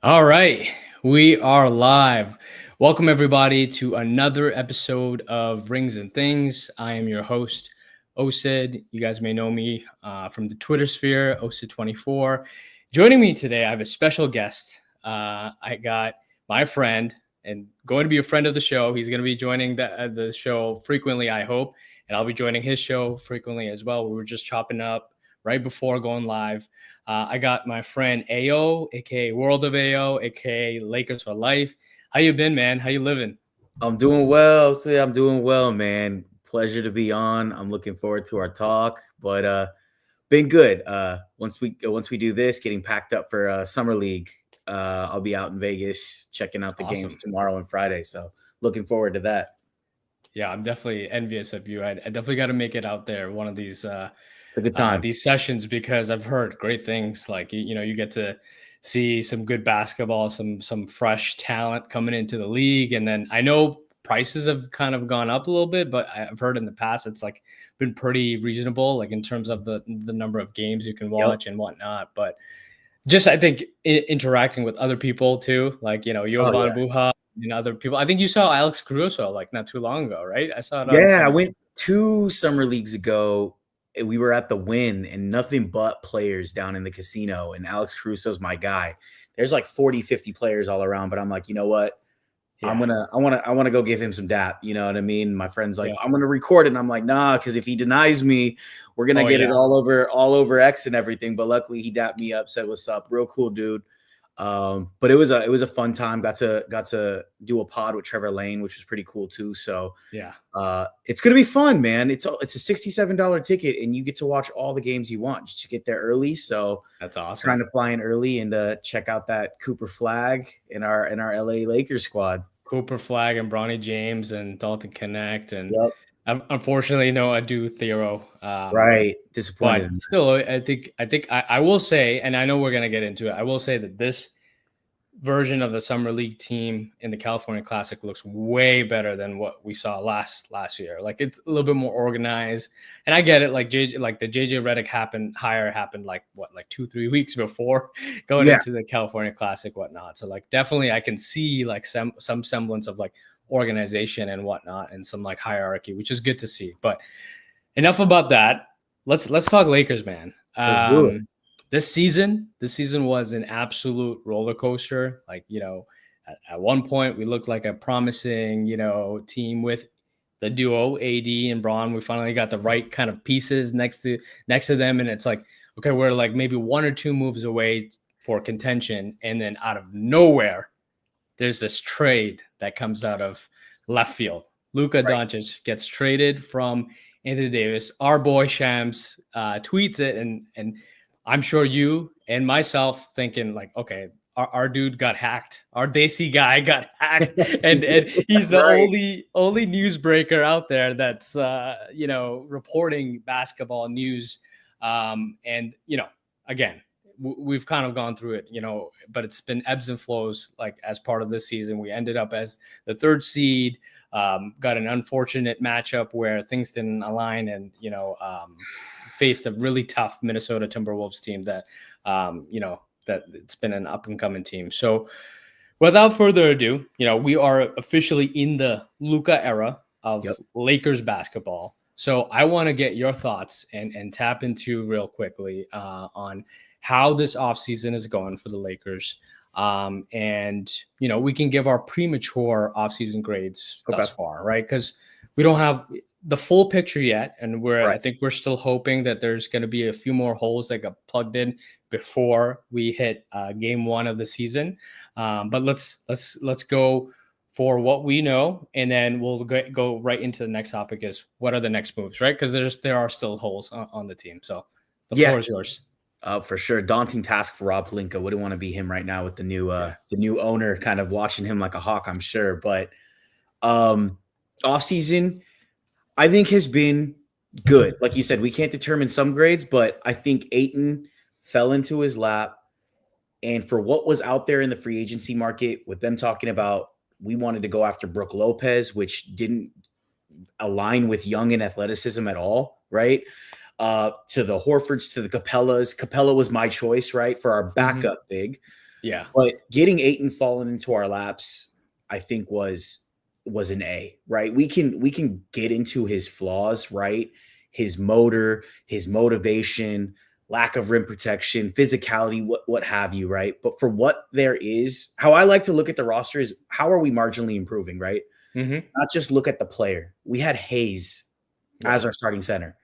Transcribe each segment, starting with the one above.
All right, we are live. Welcome everybody to another episode of Rings and Things. I am your host, Osid. You guys may know me from the Twitter sphere, Osid24. Joining me today, I have a special guest. I got my friend and going to be a friend of the show. He's going to be joining the show frequently, I hope, and I'll be joining his show frequently as well. We were just chopping up right before going live. I got my friend Ao, aka World of Ao, aka Lakers for Life. How you been, man? How you living? I'm doing well. See, I'm doing well, man. Pleasure to be on. I'm looking forward to our talk, but been good. Once we do this, getting packed up for summer league. I'll be out in Vegas checking out the games Awesome. tomorrow and Friday. So looking forward to that. Yeah, I'm definitely envious of you. I definitely got to make it out there one of It's a good time. these sessions because I've heard great things. Like you get to see some good basketball, some fresh talent coming into the league, and then I know prices have kind of gone up a little bit, but I've heard in the past it's like been pretty reasonable, like in terms of the number of games you can Yep. watch and whatnot. But just I think interacting with other people too, like Oh Jovan yeah. Buha and other people. I think you saw Alex Caruso like not too long ago, right? I saw it Yeah, I on went 2 summer leagues ago. And we were at the Win and nothing but players down in the casino. And Alex Caruso's my guy. There's like 40, 50 players all around, but I'm like, you know what? yeah, I wanna go give him some dap. You know what I mean? My friend's like, yeah. I'm gonna record it. And I'm like, nah, because if he denies me, we're gonna Oh get it yeah. all over X and everything. But luckily he dapped me up, said what's up, real cool dude. But it was a fun time. Got to do a pod with Trevor Lane, which was pretty cool too. So Yeah. it's gonna be fun, man. It's a $67 ticket, and you get to watch all the games you want. Just to get there early, so That's trying awesome. to fly in early and check out that Cooper Flag in our LA Lakers squad. Cooper Flag and Bronny James and Dalton Connect and Yep. unfortunately no Adu Thero. Right. Disappointed But in that. still, I will say, and I know we're gonna get into it. I will say that this version of the summer league team in the California Classic looks way better than what we saw last year. Like it's a little bit more organized, and I get it. Like like the JJ Redick happened like what, like 2-3 weeks before going Yeah. into the California Classic, whatnot. So like definitely I can see like some semblance of like organization and whatnot, and some like hierarchy, which is good to see. But enough about that. Let's talk Lakers, man. Let's do it. This season was an absolute roller coaster. Like at one point we looked like a promising team with the duo AD and Braun. We finally got the right kind of pieces next to them, and it's like, okay, we're like maybe one or two moves away for contention, and then out of nowhere there's this trade that comes out of left field. Luka Right. Doncic gets traded from Anthony Davis. Our boy Shams tweets it, and I'm sure you and myself thinking like, okay, our dude got hacked. Our Desi guy got hacked, and he's the Right. only newsbreaker out there that's reporting basketball news. And again, we've kind of gone through it, but it's been ebbs and flows. Like as part of this season, we ended up as the third seed. Got an unfortunate matchup where things didn't align, and faced a really tough Minnesota Timberwolves team that it's been an up and coming team. So without further ado, we are officially in the Luka era of Yep. Lakers basketball. So I want to get your thoughts and tap into real quickly on how this offseason is going for the Lakers. And we can give our premature offseason grades Okay. thus far, right? Because we don't have the full picture yet, and I Right. think we're still hoping that there's going to be a few more holes that got plugged in before we hit game one of the season. But let's go for what we know, and then we'll go right into the next topic: is what are the next moves, right? Because there are still holes on the team. So the Yeah. floor is yours. For sure. Daunting task for Rob Pelinka. Wouldn't want to be him right now with Yeah. the new owner kind of watching him like a hawk, I'm sure. But um off season, I think has been good. Like you said, we can't determine some grades, but I think Ayton fell into his lap. And for what was out there in the free agency market, with them talking about we wanted to go after Brooke Lopez, which didn't align with Young and athleticism at all, right? To the Horfords, to the Capellas. Capella was my choice, right, for our Mm-hmm. backup big. Yeah. But getting Ayton fallen into our laps, I think was an A, right? We can get into his flaws, right? His motor, his motivation, lack of rim protection, physicality, what have you, right? But for what there is, how I like to look at the roster is how are we marginally improving, right? Mm-hmm. Not just look at the player. We had Hayes Yeah. as our starting center.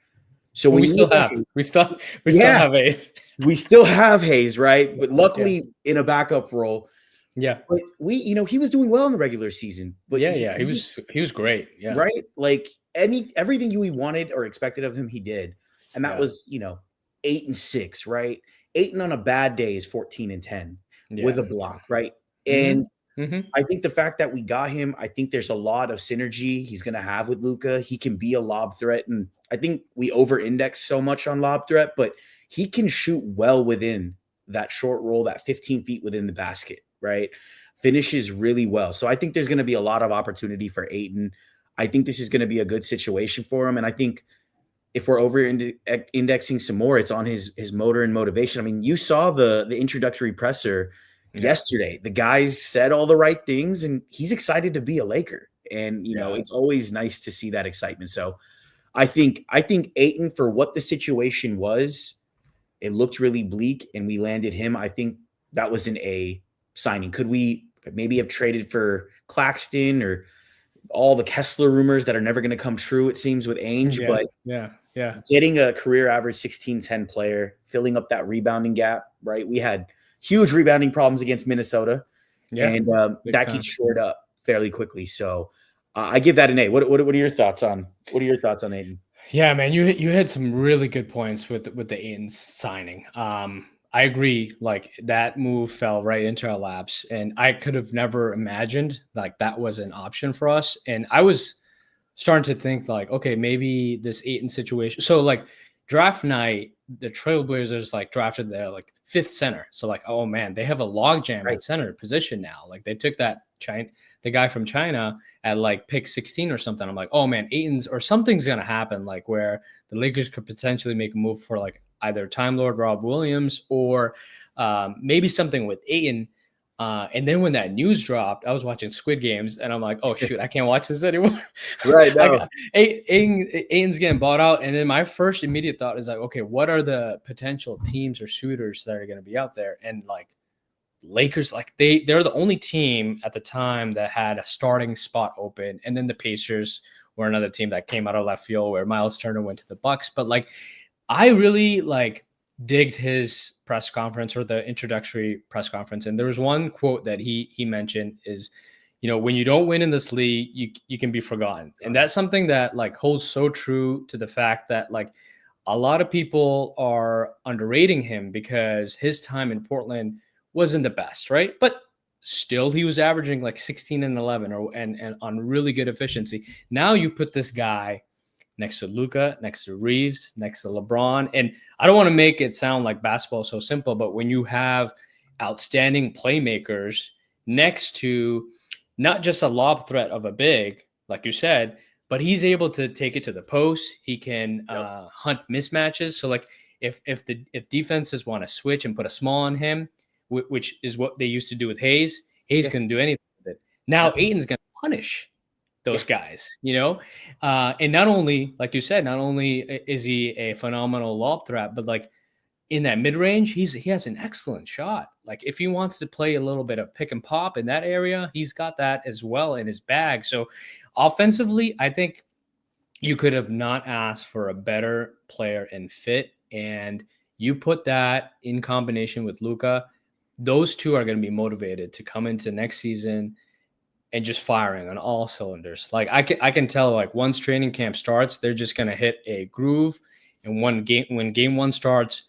So Well, when we you still look at have Hayes, we still yeah, have Ace. we still have Hayes, right? But Yeah. luckily in a backup role. Yeah. But he was doing well in the regular season. But Yeah. he, Yeah. he just He was great. Yeah. right, like everything we wanted or expected of him, he did, and that Yeah. was 8-6, right? Ayton on a bad day is 14-10 with Yeah. a block, right? Mm-hmm. And Mm-hmm. I think the fact that we got him, I think there's a lot of synergy he's going to have with Luca. He can be a lob threat, and I think we over-index so much on lob threat, but he can shoot well within that short roll, that 15 feet within the basket, right? Finishes really well. So I think there's going to be a lot of opportunity for Ayton. I think this is going to be a good situation for him, and I think if we're over indexing some more, it's on his motor and motivation. I mean, you saw the introductory presser Yeah. yesterday. The guys said all the right things, and he's excited to be a Laker. And Yeah. it's always nice to see that excitement. So I think Ayton, for what the situation was, it looked really bleak, and we landed him. I think that was an A signing. Could we maybe have traded for Claxton or all the Kessler rumors that are never going to come true? It seems with Ainge, Yeah. but Yeah. Yeah. getting a career average 16-10 player, filling up that rebounding gap, right? We had huge rebounding problems against Minnesota, Yeah. and Big that time. gets shored up fairly quickly. So I give that an A. What are your thoughts on Aiden? Yeah, man, you had some really good points with the Ains signing. I agree. Like that move fell right into our laps, and I could have never imagined like that was an option for us. And I was starting to think like, okay, maybe this Aiton situation. So like draft night, the Trailblazers like drafted their like fifth center. So like, oh man, they have a logjam Right. at center position now. Like they took the guy from China at like pick 16 or something. I'm like, oh man, Aiton's or something's gonna happen like where the Lakers could potentially make a move for like either Time Lord Rob Williams or maybe something with Aiton. And then when that news dropped, I was watching Squid Games, and I'm like, "Oh shoot, I can't watch this anymore." Right. I No. got Aiden's getting bought out, and then my first immediate thought is like, "Okay, what are the potential teams or suitors that are going to be out there?" And like Lakers, like they're the only team at the time that had a starting spot open, and then the Pacers were another team that came out of left field where Miles Turner went to the Bucks. But like, I really like digged his press conference or the introductory press conference, and there was one quote that he mentioned is, when you don't win in this league, you can be forgotten, and that's something that like holds so true to the fact that like a lot of people are underrating him because his time in Portland wasn't the best, right? But still, he was averaging like 16 and 11, and on really good efficiency. Now you put this guy next to Luca, next to Reeves, next to LeBron. And I don't want to make it sound like basketball is so simple, but when you have outstanding playmakers next to not just a lob threat of a big, like you said, but he's able to take it to the post. He can Yep. hunt mismatches. So like if defenses want to switch and put a small on him, which is what they used to do with Hayes, Hayes Yeah. can do anything with it. Now No. Aiton's going to punish Yeah. those guys. And not only, like you said, not only is he a phenomenal lob threat, but like in that mid range, he has an excellent shot. Like if he wants to play a little bit of pick and pop in that area, he's got that as well in his bag. So offensively, I think you could have not asked for a better player and fit. And you put that in combination with Luca, those two are going to be motivated to come into next season and just firing on all cylinders. Like I can tell like once training camp starts, they're just gonna hit a groove. And when game one starts,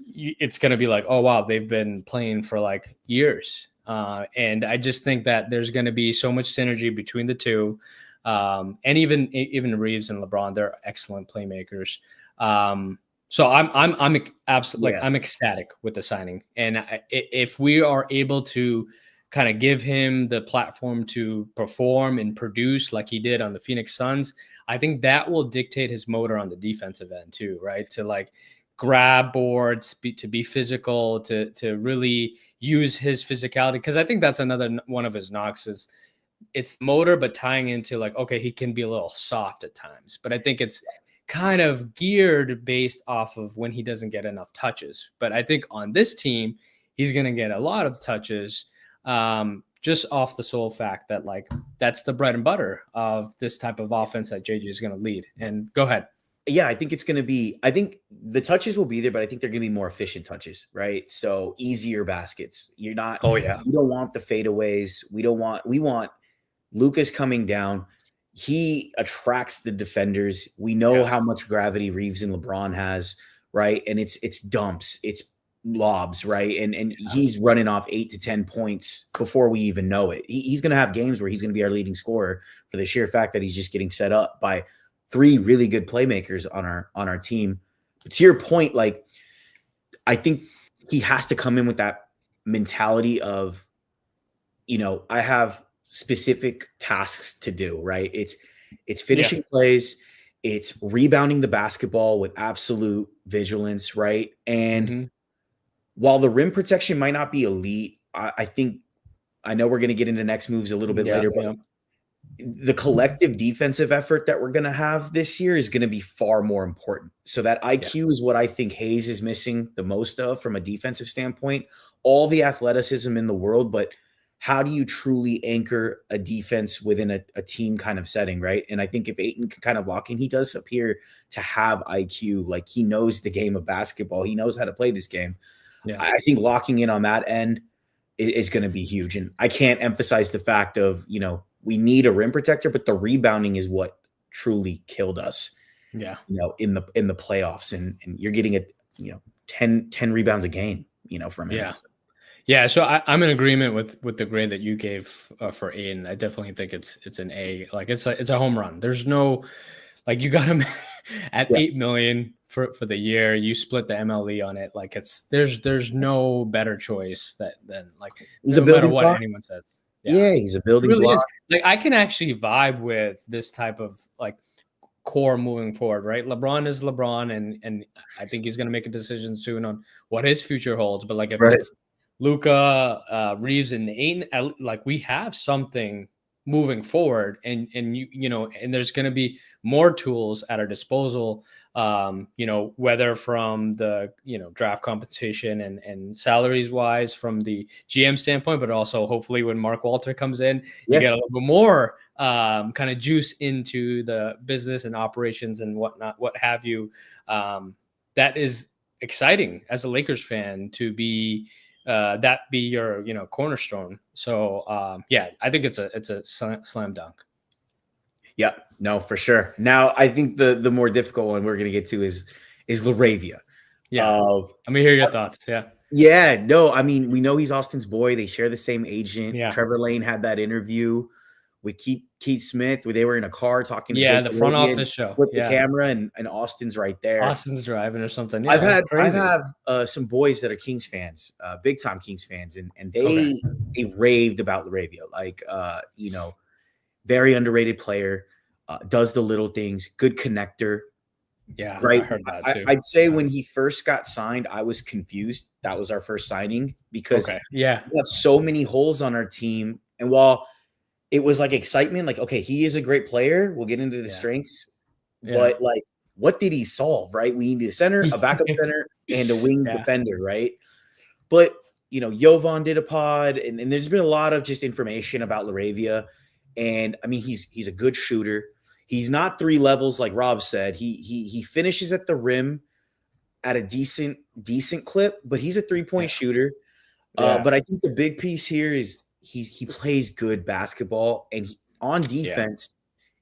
it's gonna be like, oh wow, they've been playing for like years. And I just think that there's gonna be so much synergy between the two. And even Reeves and LeBron, they're excellent playmakers. So I'm absolutely like Yeah. I'm ecstatic with the signing, and if we are able to kind of give him the platform to perform and produce like he did on the Phoenix Suns, I think that will dictate his motor on the defensive end too, right? To like grab boards, to be physical, to really use his physicality. Because I think that's another one of his knocks is it's motor, but tying into like, okay, he can be a little soft at times, but I think it's kind of geared based off of when he doesn't get enough touches. But I think on this team, he's going to get a lot of touches, just off the sole fact that like that's the bread and butter of this type of offense that JJ is going to lead. And go ahead. Yeah, I think it's going to be, I think the touches will be there, but I think they're going to be more efficient touches, right? So easier baskets. You don't want the fadeaways. We want Luka's coming down. He attracts the defenders. We know how much gravity Reeves and LeBron has, right? And it's dumps, it's lobs, right? And he's running off 8 to 10 points before we even know it. He's going to have games where he's going to be our leading scorer for the sheer fact that he's just getting set up by 3 really good playmakers on our team. But to your point, like I think he has to come in with that mentality of, I have specific tasks to do, right? It's finishing plays, it's rebounding the basketball with absolute vigilance, right? And while the rim protection might not be elite, I know we're going to get into next moves a little bit later, but the collective defensive effort that we're going to have this year is going to be far more important. So that IQ is what I think Hayes is missing the most of from a defensive standpoint. All the athleticism in the world, but how do you truly anchor a defense within a team kind of setting, right? And I think if Ayton can kind of lock in, he does appear to have IQ. Like he knows the game of basketball. He knows how to play this game. Yeah. I think locking in on that end is going to be huge. And I can't emphasize the fact of, we need a rim protector, but the rebounding is what truly killed us. Yeah. In the playoffs, and you're getting 10 rebounds a game, from him. Yeah. Yeah, so I'm in agreement with the grade that you gave for Ayton. I definitely think it's an A. Like it's a home run. There's no, like, you got him at $8 million for the year. You split the MLE on it. Like there's no better choice than like he's no a building matter what block. anyone says. Yeah, he's a building really block. Is. Like I can actually vibe with this type of like core moving forward, right? LeBron is LeBron, and I think he's going to make a decision soon on what his future holds. But like if it's Luka, Reeves, and Ayton, like we have something moving forward, and and there's going to be more tools at our disposal. Whether from the draft compensation and salaries wise from the GM standpoint, but also hopefully when Mark Walter comes in, you get a little bit more kind of juice into the business and operations and whatnot, what have you. That is exciting as a Lakers fan to be. That be your cornerstone. So I think it's a slam dunk. Yeah, no, for sure. Now I think the more difficult one we're gonna get to is LaRavia. Yeah, let me hear your thoughts. Yeah, no, I mean, we know he's Austin's boy. They share the same agent. Yeah. Trevor Lane had that interview with Keith Smith where they were in a car talking to the front office show with the camera, and Austin's right there. Austin's driving or something. I've had some boys that are Kings fans, big time Kings fans, and they raved about LaRavia. Like very underrated player, does the little things, good connector. Yeah, right. I heard that too. I'd say when he first got signed, I was confused. That was our first signing because we have so many holes on our team. And while it was like excitement, like, okay, he is a great player. We'll get into the strengths, but like, what did he solve? Right. We need a center, a backup center, and a wing defender. Right. But Jovan did a pod, and there's been a lot of just information about LaRavia. And I mean, he's a good shooter. He's not 3 levels like Rob said. He finishes at the rim at a decent clip, but he's a 3-point shooter. But I think the big piece here is he plays good basketball, and on defense,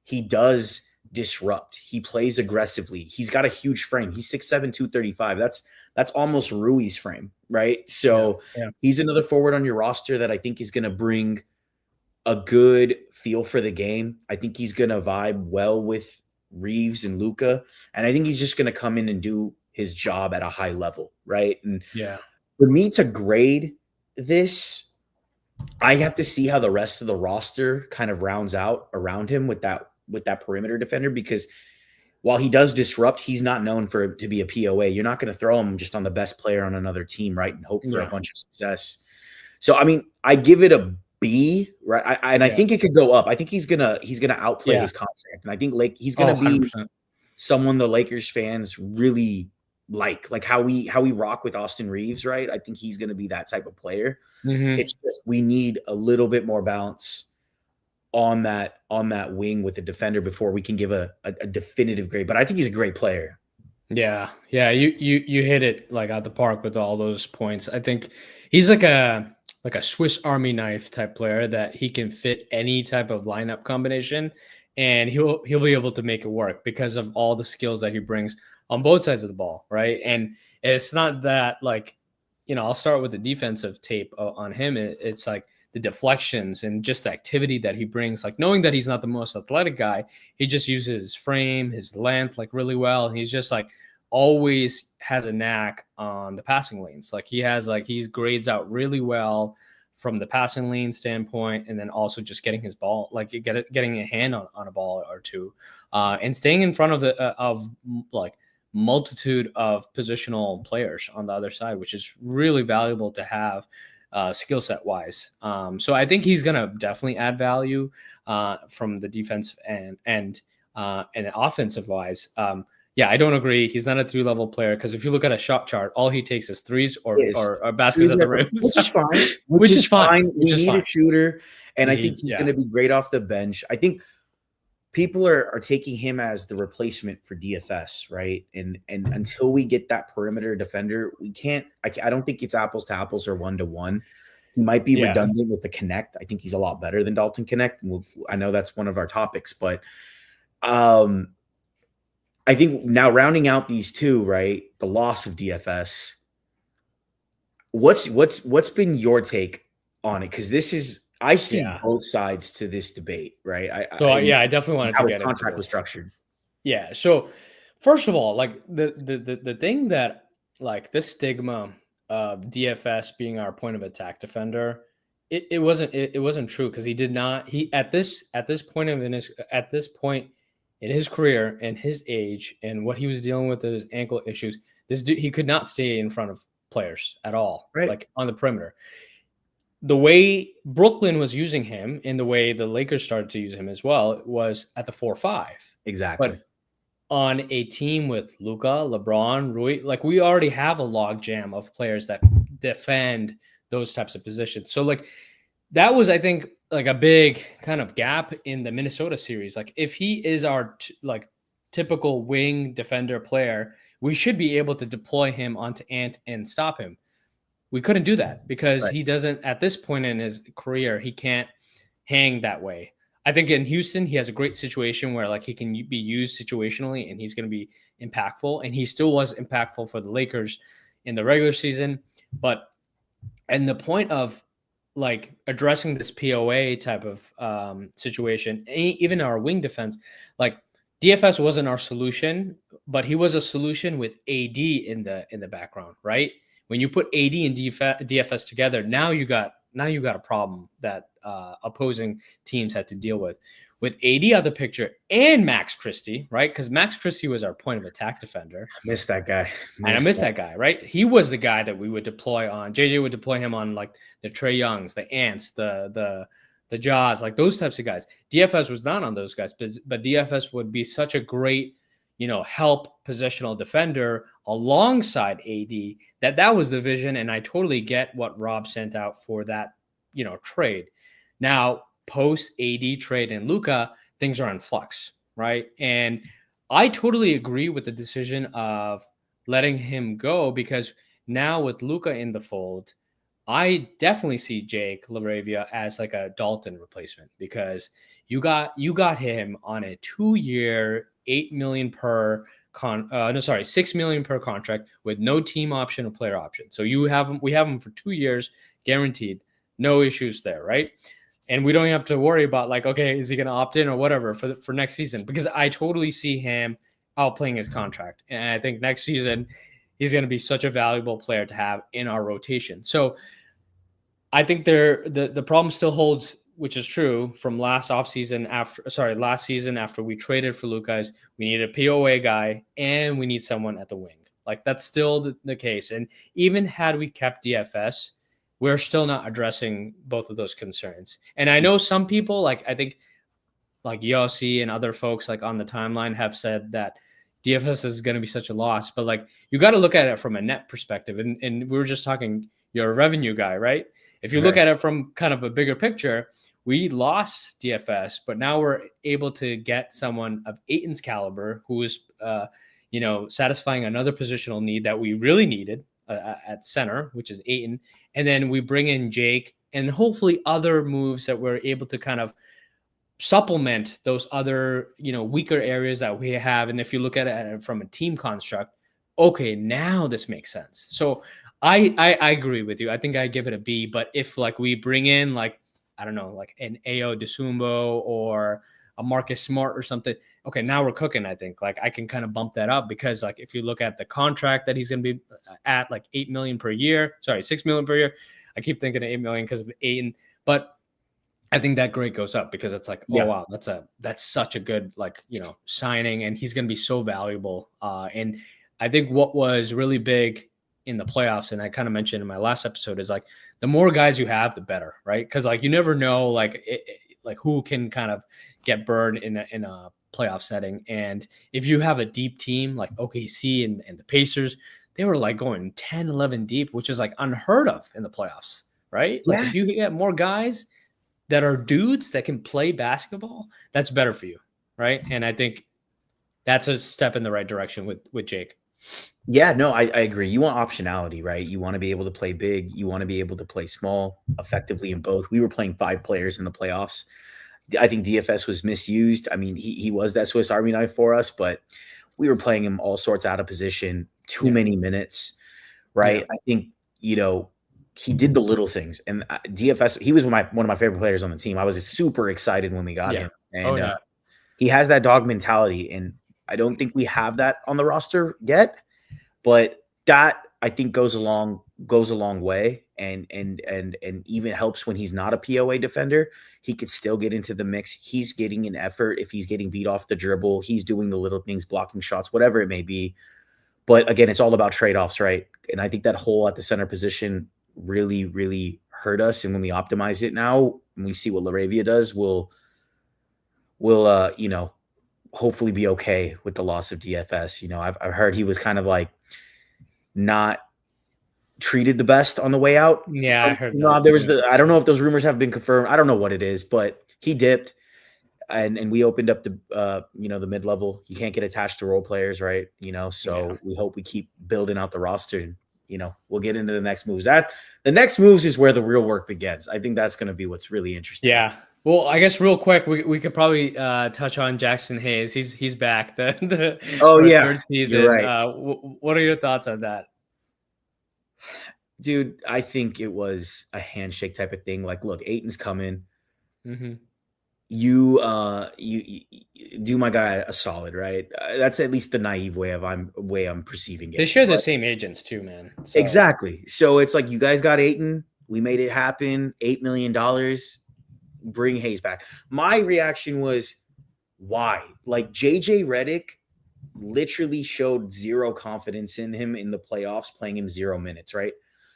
he does disrupt. He plays aggressively. He's got a huge frame. He's 6'7", 235. That's almost Rui's frame, right? So he's another forward on your roster that I think is going to bring a good feel for the game. I think he's going to vibe well with Reeves and Luka. And I think he's just going to come in and do his job at a high level. Right. And for me to grade this, I have to see how the rest of the roster kind of rounds out around him with that perimeter defender, because while he does disrupt, he's not known to be a POA. You're not going to throw him just on the best player on another team, right, and hope for a bunch of success. So I mean, I give it a B, right? I think it could go up. I think he's gonna outplay his contract, and I think he's gonna be 100%. someone the Lakers fans really like how we rock with Austin Reaves, right? I think he's gonna be that type of player. Mm-hmm. It's just we need a little bit more balance on that wing with the defender before we can give a definitive grade. But I think he's a great player. Yeah, you hit it like at the park with all those points. I think he's like a Swiss Army knife type player that he can fit any type of lineup combination, and he'll be able to make it work because of all the skills that he brings on both sides of the ball, right? And it's not that like, I'll start with the defensive tape on him. It's like the deflections and just the activity that he brings, like knowing that he's not the most athletic guy, he just uses his frame, his length, like really well. And he's just like always has a knack on the passing lanes. Like he grades out really well from the passing lane standpoint, and then also just getting his ball, like getting a hand on a ball or two, and staying in front of of like multitude of positional players on the other side, which is really valuable to have skill set wise. So I think he's going to definitely add value from the defense and offensive wise. Yeah, I don't agree. He's not a 3-level player because if you look at a shot chart, all he takes is threes or baskets at the rim, which is fine. Which is fine. We need a shooter, and I think he's going to be great off the bench. I think people are taking him as the replacement for DFS, right? And until we get that perimeter defender, we can't. I don't think it's apples to apples or 1-to-1. He might be redundant with the connect. I think he's a lot better than Dalton Connect. I know that's one of our topics, but I think now rounding out these two, right? The loss of DFS. What's been your take on it? Because I see both sides to this debate, right? I definitely wanted to get how his contract was structured. Yeah. So first of all, like the thing that like this stigma of DFS being our point of attack defender, it wasn't true because he at this point in his career and his age and what he was dealing with his ankle issues, he could not stay in front of players at all, right, like on the perimeter. The way Brooklyn was using him and the way the Lakers started to use him as well was at the 4-5. Exactly. But on a team with Luka, LeBron, Rui, like we already have a log jam of players that defend those types of positions. So like that was, I think, like a big kind of gap in the Minnesota series. Like if he is our typical wing defender player, we should be able to deploy him onto Ant and stop him. We couldn't do that because he doesn't, at this point in his career, he can't hang that way. I think in Houston, he has a great situation where like he can be used situationally and he's going to be impactful. And he still was impactful for the Lakers in the regular season. And the point of like addressing this POA type of situation, even our wing defense, like DFS wasn't our solution, but he was a solution with AD in the background, right? When you put AD and DFS together, now you got a problem that opposing teams had to deal with AD out of the picture and Max Christie, right? Because Max Christie was our point of attack defender. I miss that guy. I miss that guy, right? He was the guy that we would deploy on. JJ would deploy him on like the Trae Youngs, the Ants, the Jaws, like those types of guys. DFS was not on those guys, but DFS would be such a great, help positional defender alongside AD that was the vision. And I totally get what Rob sent out for that, trade. Now, post AD trade and Luka, things are in flux, right? And I totally agree with the decision of letting him go because now with Luka in the fold, I definitely see Jake LaRavia as like a Dalton replacement because you got him on a 2-year, $8 million per 6 million per contract with no team option or player option. So we have him for 2 years guaranteed, no issues there, right? And we don't have to worry about like, okay, is he going to opt in or whatever for next season? Because I totally see him outplaying his contract, and I think next season he's going to be such a valuable player to have in our rotation. So I think the problem still holds which is true from last offseason last season after we traded for Lucas, we need a POA guy and we need someone at the wing. Like that's still the case. And even had we kept DFS, we're still not addressing both of those concerns. And I know some people, like I think like Yossi and other folks like on the timeline have said that DFS is going to be such a loss, but like you got to look at it from a net perspective. And we were just talking, you're a revenue guy, right? If you look at it from kind of a bigger picture, we lost DFS, but now we're able to get someone of Ayton's caliber who is, satisfying another positional need that we really needed at center, which is Ayton. And then we bring in Jake and hopefully other moves that we're able to kind of supplement those other, weaker areas that we have. And if you look at it from a team construct, okay, now this makes sense. So I agree with you. I think I give it a B. But if like we bring in like, I don't know, like an AO DeSumbo or a Marcus Smart or something, okay, now we're cooking. I think like I can kind of bump that up because like if you look at the contract that he's going to be at like 8 million per year, sorry, 6 million per year. I keep thinking of 8 million because of Ayton, but I think that grade goes up because it's like, wow, that's such a good signing, and he's going to be so valuable. And I think what was really big in the playoffs, and I kind of mentioned in my last episode, is like the more guys you have, the better, right? Because like you never know like who can kind of get burned in a playoff setting, and if you have a deep team like OKC and the Pacers, they were like going 10, 11 deep, which is like unheard of in the playoffs, right? Yeah. Like if you get more guys that are dudes that can play basketball, that's better for you, right? And I think that's a step in the right direction with Jake. Yeah, no, I agree. You want optionality, right? You want to be able to play big. You want to be able to play small effectively in both. We were playing 5 players in the playoffs. I think DFS was misused. I mean, he was that Swiss Army knife for us, but we were playing him all sorts out of position, too many minutes, right? I think, he did the little things, and DFS. He was one of my favorite players on the team. I was super excited when we got him, and he has that dog mentality, and I don't think we have that on the roster yet, but that I think goes a long way, and even helps when he's not a POA defender. He could still get into the mix. He's getting an effort if he's getting beat off the dribble. He's doing the little things, blocking shots, whatever it may be. But again, it's all about trade-offs, right? And I think that hole at the center position really, really hurt us. And when we optimize it now, when we see what LaRavia does, we'll hopefully be okay with the loss of DFS. I've heard he was kind of like not treated the best on the way out. Yeah, I heard that. There was I don't know if those rumors have been confirmed. I don't know what it is, but he dipped, and we opened up the the mid-level. You can't get attached to role players, right? So we hope we keep building out the roster, and we'll get into the next moves. The next moves is where the real work begins. I think that's going to be what's really interesting. Yeah. Well, I guess real quick, we could probably touch on Jackson Hayes. He's back. Third season. You're right. What are your thoughts on that? Dude, I think it was a handshake type of thing. Like, look, Ayton's coming. Mm-hmm. You do my guy a solid, right? That's at least the naive way I'm perceiving it. They share the same agents too, man. So. Exactly. So it's like you guys got Ayton. We made it happen. $8 million. Bring Hayes back. My reaction was, why? Like JJ Redick literally showed zero confidence in him in the playoffs, playing him 0 minutes, right?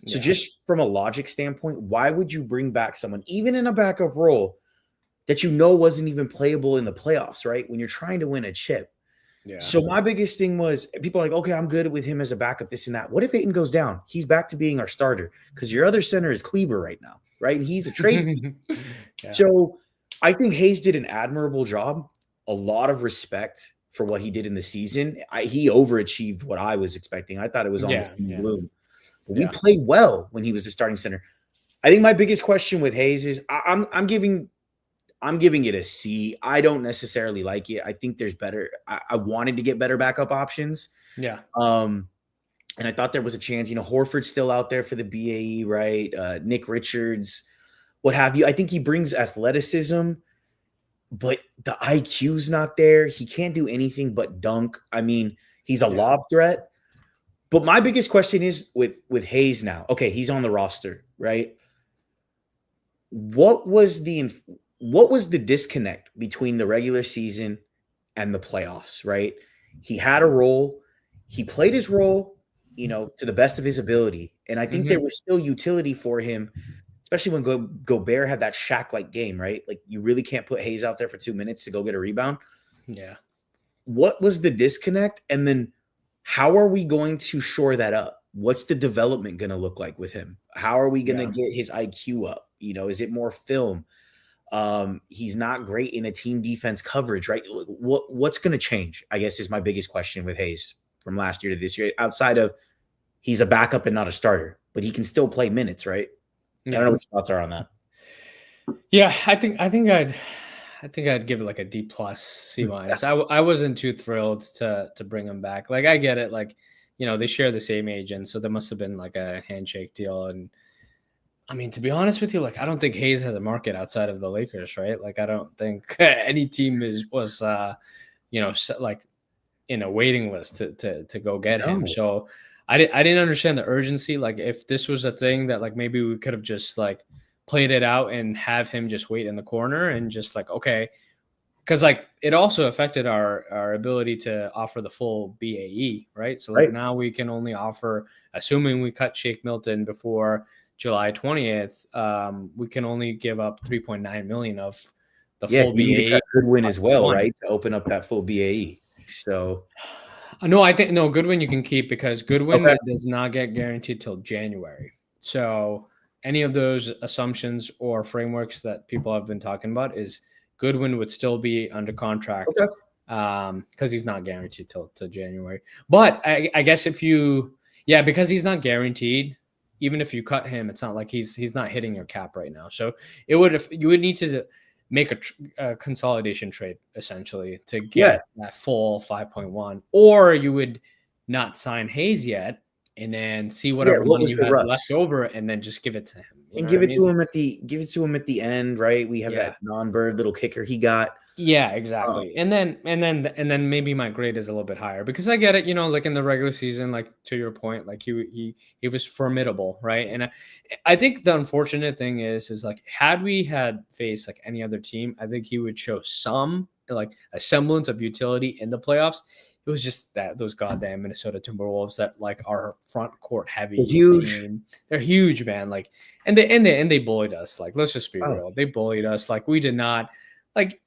So just from a logic standpoint, why would you bring back someone, even in a backup role, that wasn't even playable in the playoffs, right? When you're trying to win a chip. Yeah. So my biggest thing was people are like, okay, I'm good with him as a backup, this and that. What if Ayton goes down? He's back to being our starter because your other center is Kleber right now, right? And he's a trade. So I think Hayes did an admirable job. A lot of respect for what he did in the season. He overachieved what I was expecting. I thought it was almost bloom. But we played well when he was the starting center. I think my biggest question with Hayes is I'm giving it a C. I don't necessarily like it. I think there's better. I wanted to get better backup options. Yeah. And I thought there was a chance. Horford's still out there for the BAE, right? Nick Richards, what have you. I think he brings athleticism, but the IQ's not there. He can't do anything but dunk. I mean, he's a lob threat. But my biggest question is with Hayes now. Okay, he's on the roster, right? what was the disconnect between the regular season and the playoffs, right? He had a role, he played his role, to the best of his ability. And I think there Mm-hmm. was still utility for him, especially when Gobert had that Shaq-like game, right? Like you really can't put Hayes out there for 2 minutes to go get a rebound. Yeah. What was the disconnect? And then how are we going to shore that up? What's the development going to look like with him? How are we going to Yeah. get his IQ up? Is it more film? He's not great in a team defense coverage, right? What's going to change? I guess is my biggest question with Hayes from last year to this year. Outside of he's a backup and not a starter, but he can still play minutes, right? I don't Yeah. know what your thoughts are on that. Yeah. I think I'd give it like a D plus, C minus. I wasn't too thrilled to bring him back. Like I get it. Like, they share the same agent, so there must have been like a handshake deal. And I mean, to be honest with you, like I don't think Hayes has a market outside of the Lakers, right? Like I don't think any team was like in a waiting list to go get him. No, So I didn't understand the urgency. Like if this was a thing that like maybe we could have just like played it out and have him just wait in the corner and just like okay, because like it also affected our ability to offer the full BAE, right? So like right? now we can only offer, assuming we cut Shake Milton before July 20th, we can only give up 3.9 million of the Yeah, full you need to BAE. cut Goodwin as well, One. right, to open up that full BAE. So No, I think no Goodwin you can keep because Goodwin okay, does not get guaranteed till January. So any of those assumptions or frameworks that people have been talking about is Goodwin would still be under contract okay, because he's not guaranteed till January. But I guess yeah, because he's not guaranteed, even if you cut him, it's not like he's not hitting your cap right now. So you would need to make a consolidation trade essentially to yeah, get that full 5.1, or you would not sign Hayes yet and then see yeah. whatever What money was you the had left rush? over and then just give it to him. You And know what I mean? give it to him at the end, right? We have Yeah. that non-bird little kicker he got. Yeah, Uh, exactly. And then maybe my grade is a little bit higher because I get it, like in the regular season, like to your point, like he was formidable, right? And I think the unfortunate thing is like had we had faced like any other team, I think he would show some like a semblance of utility in the playoffs. It was just that those goddamn Minnesota Timberwolves that like are front court they're heavy huge. team. They're huge, man. Like and they bullied us. Like let's just be Oh, real. They bullied us. Like we did not like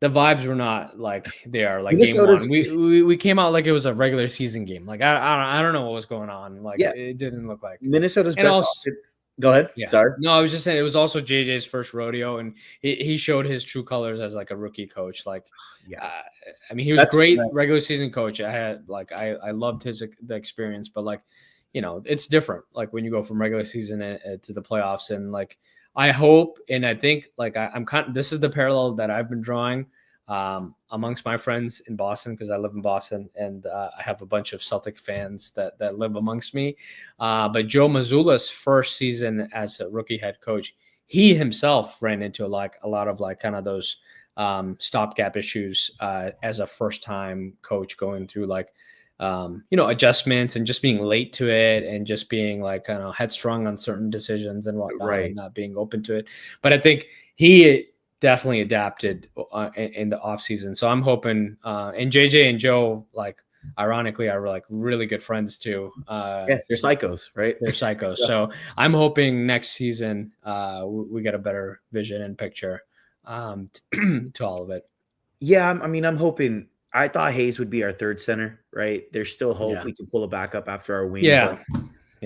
the vibes were not like they are like game Minnesota's one. We came out like it was a regular season game. Like I don't know what was going on. Like yeah, it didn't look like. Minnesota's And best also offense. Go ahead. yeah. Sorry. No, I was just saying it was also JJ's first rodeo, and he showed his true colors as like a rookie coach. Like, Yeah, uh, I mean, he was great that's regular season coach. I loved the experience, but like, it's different. Like when you go from regular season to the playoffs, and like I hope and I think like I'm kind. This is the parallel that I've been drawing amongst my friends in Boston because I live in Boston and I have a bunch of Celtic fans that live amongst me. But Joe Mazzulla's first season as a rookie head coach, he himself ran into like a lot of like kind of those stopgap issues as a first time coach going through like adjustments and just being late to it and just being like kind of headstrong on certain decisions and whatnot and right. not being open to it. But I think he definitely adapted in the off season. So I'm hoping, and JJ and Joe, like ironically, are like really good friends too. Yeah, they're psychos, right? They're psychos. So I'm hoping next season we get a better vision and picture to all of it. Yeah, I mean, I'm hoping. I thought Hayes would be our third center, right? There's still hope Yeah. we can pull it back up after our win, but Yeah.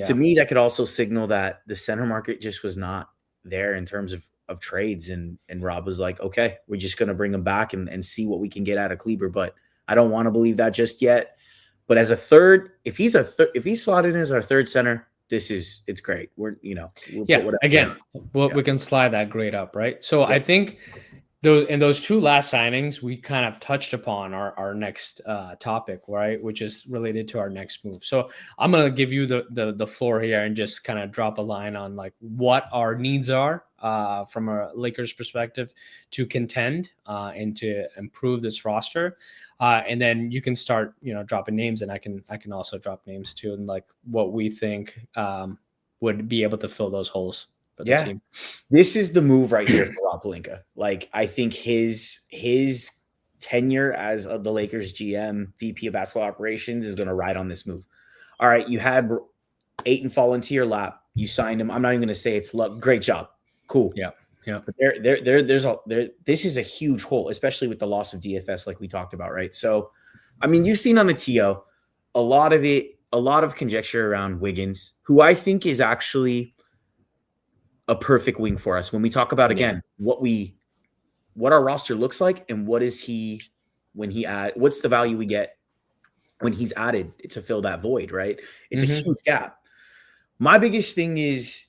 to Yeah. me, that could also signal that the center market just was not there in terms of trades. And Rob was like, okay, we're just going to bring him back and see what we can get out of Kleber. But I don't want to believe that just yet. But as a third, if he's slotted in as our third center, it's great. We'll put Yeah. whatever. Again, Yeah. we can slide that grade up, right? So Yeah. I think those two last signings, we kind of touched upon our next topic, right, which is related to our next move. So I'm gonna give you the floor here and just kind of drop a line on like what our needs are from a Lakers perspective to contend and to improve this roster, and then you can start dropping names, and I can also drop names too, and like what we think would be able to fill those holes. for the Yeah. team. This is the move right here for Rob Pelinka. Like, I think his tenure as the Lakers GM, VP of basketball operations is going to ride on this move. All right, you had Ayton fall into your lap. You signed him. I'm not even going to say it's luck. Great job. Cool. Yeah. Yeah. But this is a huge hole, especially with the loss of DFS, like we talked about, right? So, I mean, you've seen on the TO a lot of conjecture around Wiggins, who I think is actually a perfect wing for us. When we talk about, again, what our roster looks like and what is he when he what's the value we get when he's added to fill that void, right? It's a huge gap. My biggest thing is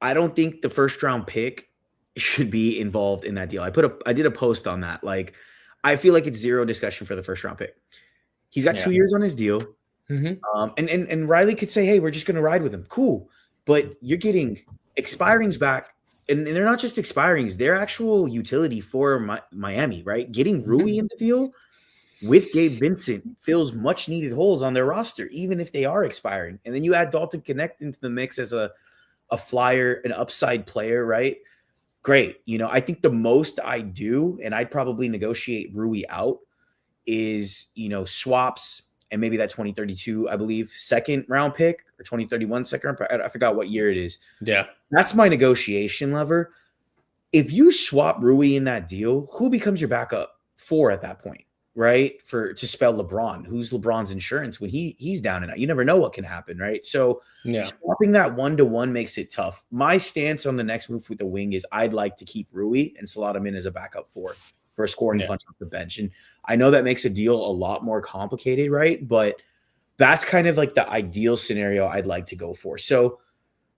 I don't think the first round pick should be involved in that deal. I did a post on that. Like, I feel like it's zero discussion for the first round pick. He's got 2 years on his deal. And Riley could say, hey, we're just going to ride with him. Cool. But you're getting expirings back. And they're not just expirings. They're actual utility for Miami, right? Getting Rui in the deal with Gabe Vincent fills much needed holes on their roster, even if they are expiring. And then you add Dalton Connect into the mix as a flyer, an upside player, right? Great. You know, I think the most I do, and I'd probably negotiate Rui out, is, you know, swaps and maybe that 2032, I believe, second round pick or 2031 second round pick. I forgot what year it is. Yeah. That's my negotiation lever. If you swap Rui in that deal, who becomes your backup for at that point, right? To spell LeBron, who's LeBron's insurance when he's down and out? You never know what can happen, right? So swapping that 1-to-1 makes it tough. My stance on the next move with the wing is I'd like to keep Rui and slot him in as a backup for a scoring punch off the bench. And I know that makes a deal a lot more complicated, right? But that's kind of like the ideal scenario I'd like to go for. So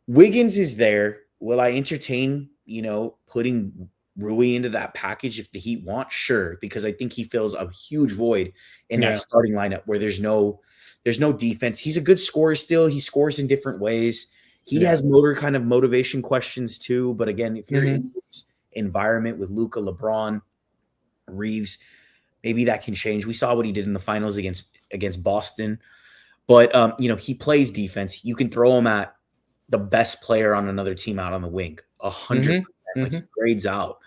Wiggins is there. Will I entertain, you know, putting Rui into that package if the Heat want? Sure, because I think he fills a huge void in that starting lineup where there's no defense. He's a good scorer still. He scores in different ways. He has motivation questions too. But again, if you're in this environment with Luka, LeBron, Reeves, maybe that can change. We saw what he did in the finals against Boston. But you know, he plays defense. You can throw him at the best player on another team out on the wing, 100%. Like, he grades out.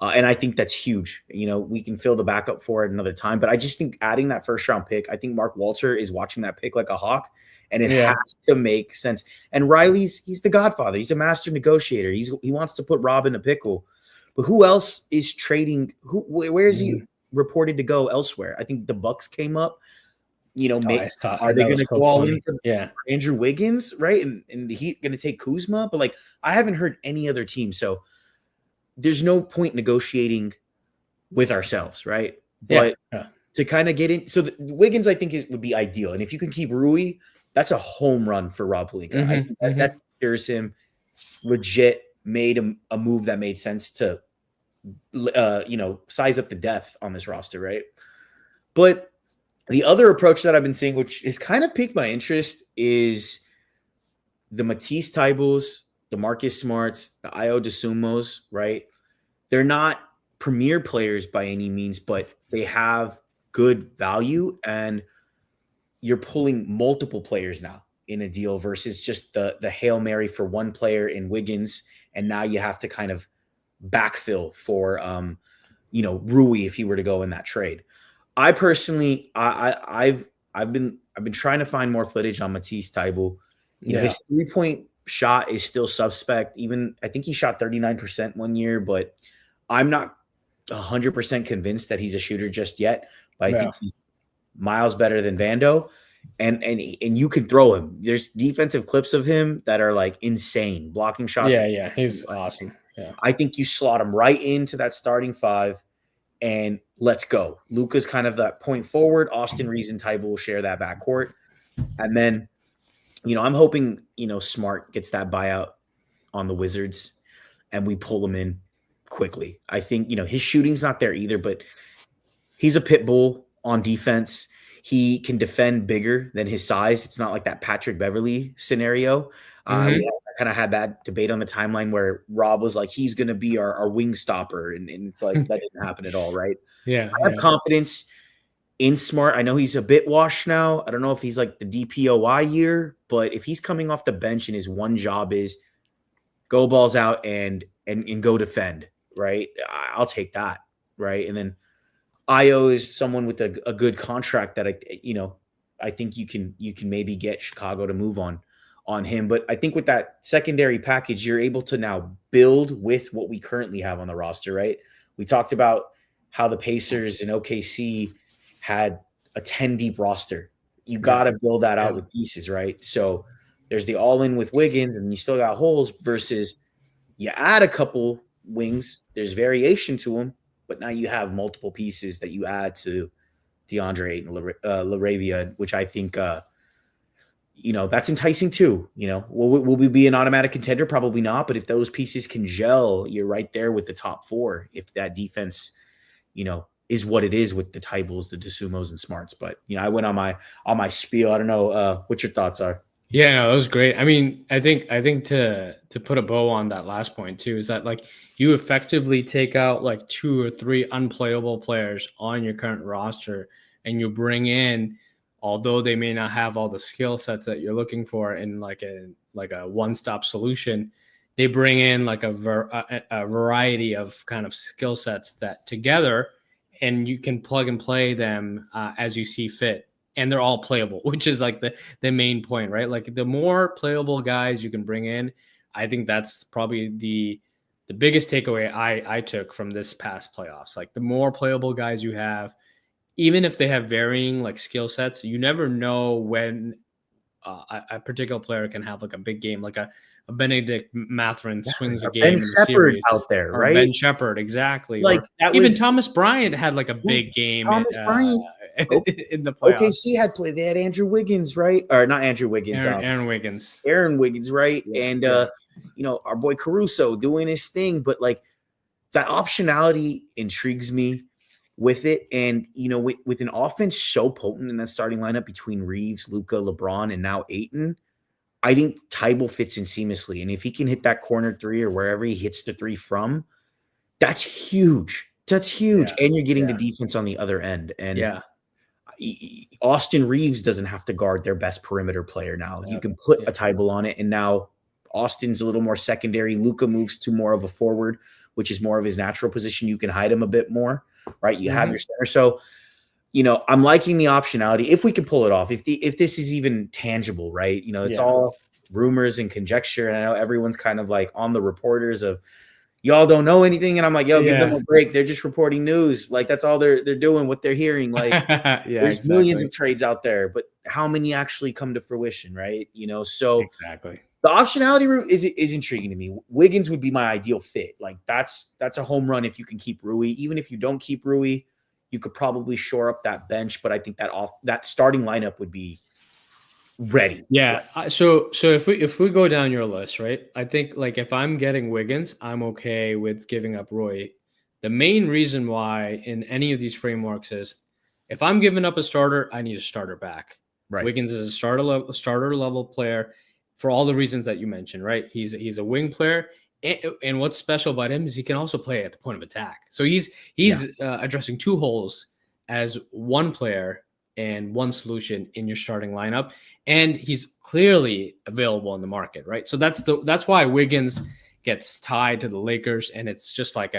And I think that's huge. You know, we can fill the backup for it another time. But I just think adding that first round pick, I think Mark Walter is watching that pick like a hawk, and it has to make sense. And he's the godfather. He's a master negotiator. He wants to put Rob in a pickle. But who else is trading? Where is he reported to go elsewhere? I think the Bucks came up. You know, are they going to go all in for Andrew Wiggins, right? And the Heat going to take Kuzma? But like, I haven't heard any other team. So there's no point negotiating with ourselves, right? But to kind of get in, so Wiggins, I think would be ideal. And if you can keep Rui, that's a home run for Rob Pelinka. I think that secures him. Legit made a move that made sense to, you know, size up the depth on this roster, right? But the other approach that I've been seeing, which has kind of piqued my interest, is the Matisse Tybals, the Marcus Smarts, the Io DeSumos, right? They're not premier players by any means, but they have good value, and you're pulling multiple players now in a deal versus just the Hail Mary for one player in Wiggins, and now you have to kind of backfill for you know, Rui if he were to go in that trade. I personally, I've been trying to find more footage on Matisse Thybulle. You know, his 3-point shot is still suspect. Even I think he shot 39% one year, but I'm not 100% convinced that he's a shooter just yet. But I think he's miles better than Vando, and you can throw him. There's defensive clips of him that are like insane, blocking shots. Yeah, he's awesome. Yeah, I think you slot him right into that starting five. And let's go. Luka's kind of that point forward. Austin Reaves and Tybal will share that backcourt. And then, you know, I'm hoping, you know, Smart gets that buyout on the Wizards and we pull him in quickly. I think, you know, his shooting's not there either, but he's a pit bull on defense. He can defend bigger than his size. It's not like that Patrick Beverly scenario. We kind of had that debate on the timeline where Rob was like, he's going to be our wing stopper. And it's like, that didn't happen at all, right? I have confidence in Smart. I know he's a bit washed now. I don't know if he's like the DPOY year, but if he's coming off the bench and his one job is go balls out and go defend, right? I'll take that, right? And then Io is someone with a good contract that I think you can maybe get Chicago to move on him. But I think with that secondary package, you're able to now build with what we currently have on the roster, right? We talked about how the Pacers and OKC had a 10 deep roster. You got to build that out with pieces, right? So there's the all in with Wiggins, and you still got holes versus you add a couple wings. There's variation to them, but now you have multiple pieces that you add to DeAndre Ayton, LaRavia, which I think, that's enticing too. Will we be an automatic contender? Probably not. But if those pieces can gel, you're right there with the top four. If that defense, is what it is with the Tybals, the Desumos, and Smarts. But I went on my spiel. I don't know what your thoughts are. Yeah, no, that was great. I mean, I think to put a bow on that last point too is that like you effectively take out like 2 or 3 unplayable players on your current roster, and you bring in, although they may not have all the skill sets that you're looking for in like a one-stop solution, they bring in like a variety of kind of skill sets that together, and you can plug and play them as you see fit. And they're all playable, which is like the main point, right? Like the more playable guys you can bring in, I think that's probably the biggest takeaway I took from this past playoffs. Like the more playable guys you have, even if they have varying like skill sets, you never know when a particular player can have like a big game, like a Benedict Mathurin swings a game Ben in the Shepherd series, out there, or right? Ben Shepherd, exactly, Like or that even was Thomas Bryant had like a big game Thomas Bryant. in the playoffs. OKC had played. They had Andrew Wiggins, right? Or not Andrew Wiggins. Aaron Wiggins. Aaron Wiggins, right? Yeah, and our boy Caruso doing his thing. But like that optionality intrigues me with it. And with an offense so potent in that starting lineup between Reeves, Luka, LeBron, and now Ayton, I think Tybal fits in seamlessly. And if he can hit that corner three or wherever he hits the three from, that's huge. That's huge. Yeah. And you're getting the defense on the other end. And yeah, Austin Reaves doesn't have to guard their best perimeter player now. Yep. You can put a Tybal on it, and now Austin's a little more secondary. Luka moves to more of a forward, which is more of his natural position. You can hide him a bit more, right? You have your center. So, I'm liking the optionality if we can pull it off. If this is even tangible, right? It's all rumors and conjecture, and I know everyone's kind of like on the reporters of y'all don't know anything, and I'm like, yo, give them a break. They're just reporting news. Like that's all they're doing, what they're hearing. Like there's millions of trades out there, but how many actually come to fruition, right? So exactly. The optionality route is intriguing to me. Wiggins would be my ideal fit. Like that's a home run if you can keep Rui. Even if you don't keep Rui, you could probably shore up that bench, but I think that starting lineup would be ready. Yeah. So if we go down your list, right? I think like if I'm getting Wiggins, I'm okay with giving up Roy. The main reason why in any of these frameworks is if I'm giving up a starter, I need a starter back. Right. Wiggins is a starter level player for all the reasons that you mentioned, right? He's a wing player. And what's special about him is he can also play at the point of attack. So he's addressing 2 holes as one player and one solution in your starting lineup, and he's clearly available in the market, right? So that's why Wiggins gets tied to the Lakers, and it's just like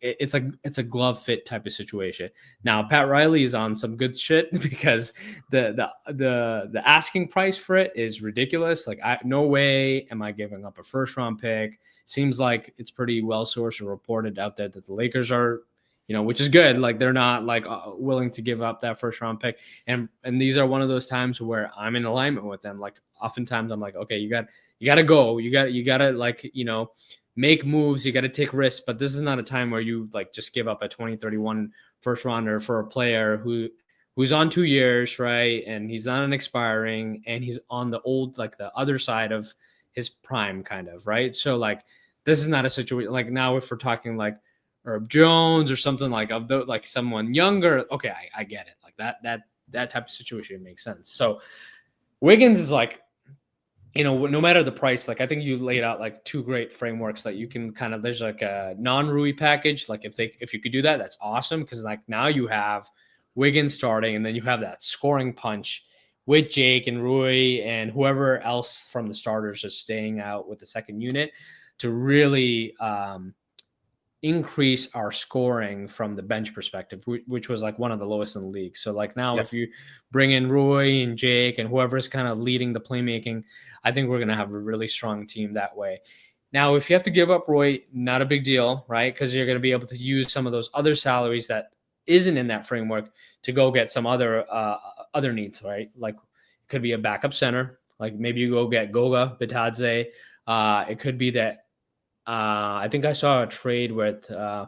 it's a glove fit type of situation. Now Pat Riley is on some good shit because the asking price for it is ridiculous. Like no way am I giving up a first round pick. Seems like it's pretty well sourced and reported out there that the Lakers are, which is good. Like they're not like willing to give up that first round pick. And these are one of those times where I'm in alignment with them. Like oftentimes I'm like, okay, you got to go. You got to like, make moves. You got to take risks, but this is not a time where you like just give up a 2031 first rounder for a player who's on 2 years, right? And he's not an expiring, and he's on the old, like the other side of his prime kind of, right? So like, this is not a situation like now if we're talking like Herb Jones or something like like someone younger. Okay. I get it. Like that type of situation makes sense. So Wiggins is like, no matter the price, like I think you laid out like 2 great frameworks that you can kind of, there's like a non-Rui package. Like if you could do that, that's awesome. Cause like now you have Wiggins starting, and then you have that scoring punch with Jake and Rui and whoever else from the starters is staying out with the second unit to really increase our scoring from the bench perspective, which was like one of the lowest in the league. So like now, Yep. if you bring in Roy and Jake and whoever's kind of leading the playmaking, I think we're going to have a really strong team that way. Now, if you have to give up Roy, not a big deal, right? Because you're going to be able to use some of those other salaries that isn't in that framework to go get some other needs, right? Like it could be a backup center, like maybe you go get Goga Bitadze. It could be that I think I saw a trade with Aya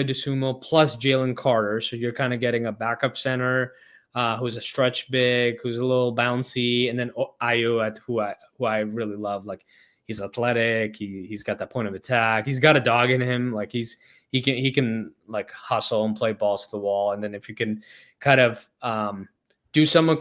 DeSumo plus Jalen Carter. So you're kind of getting a backup center who's a stretch big, who's a little bouncy, and then Ayo at who I really love. Like he's athletic, he's got that point of attack, he's got a dog in him. Like he can like hustle and play balls to the wall. And then if you can kind of do some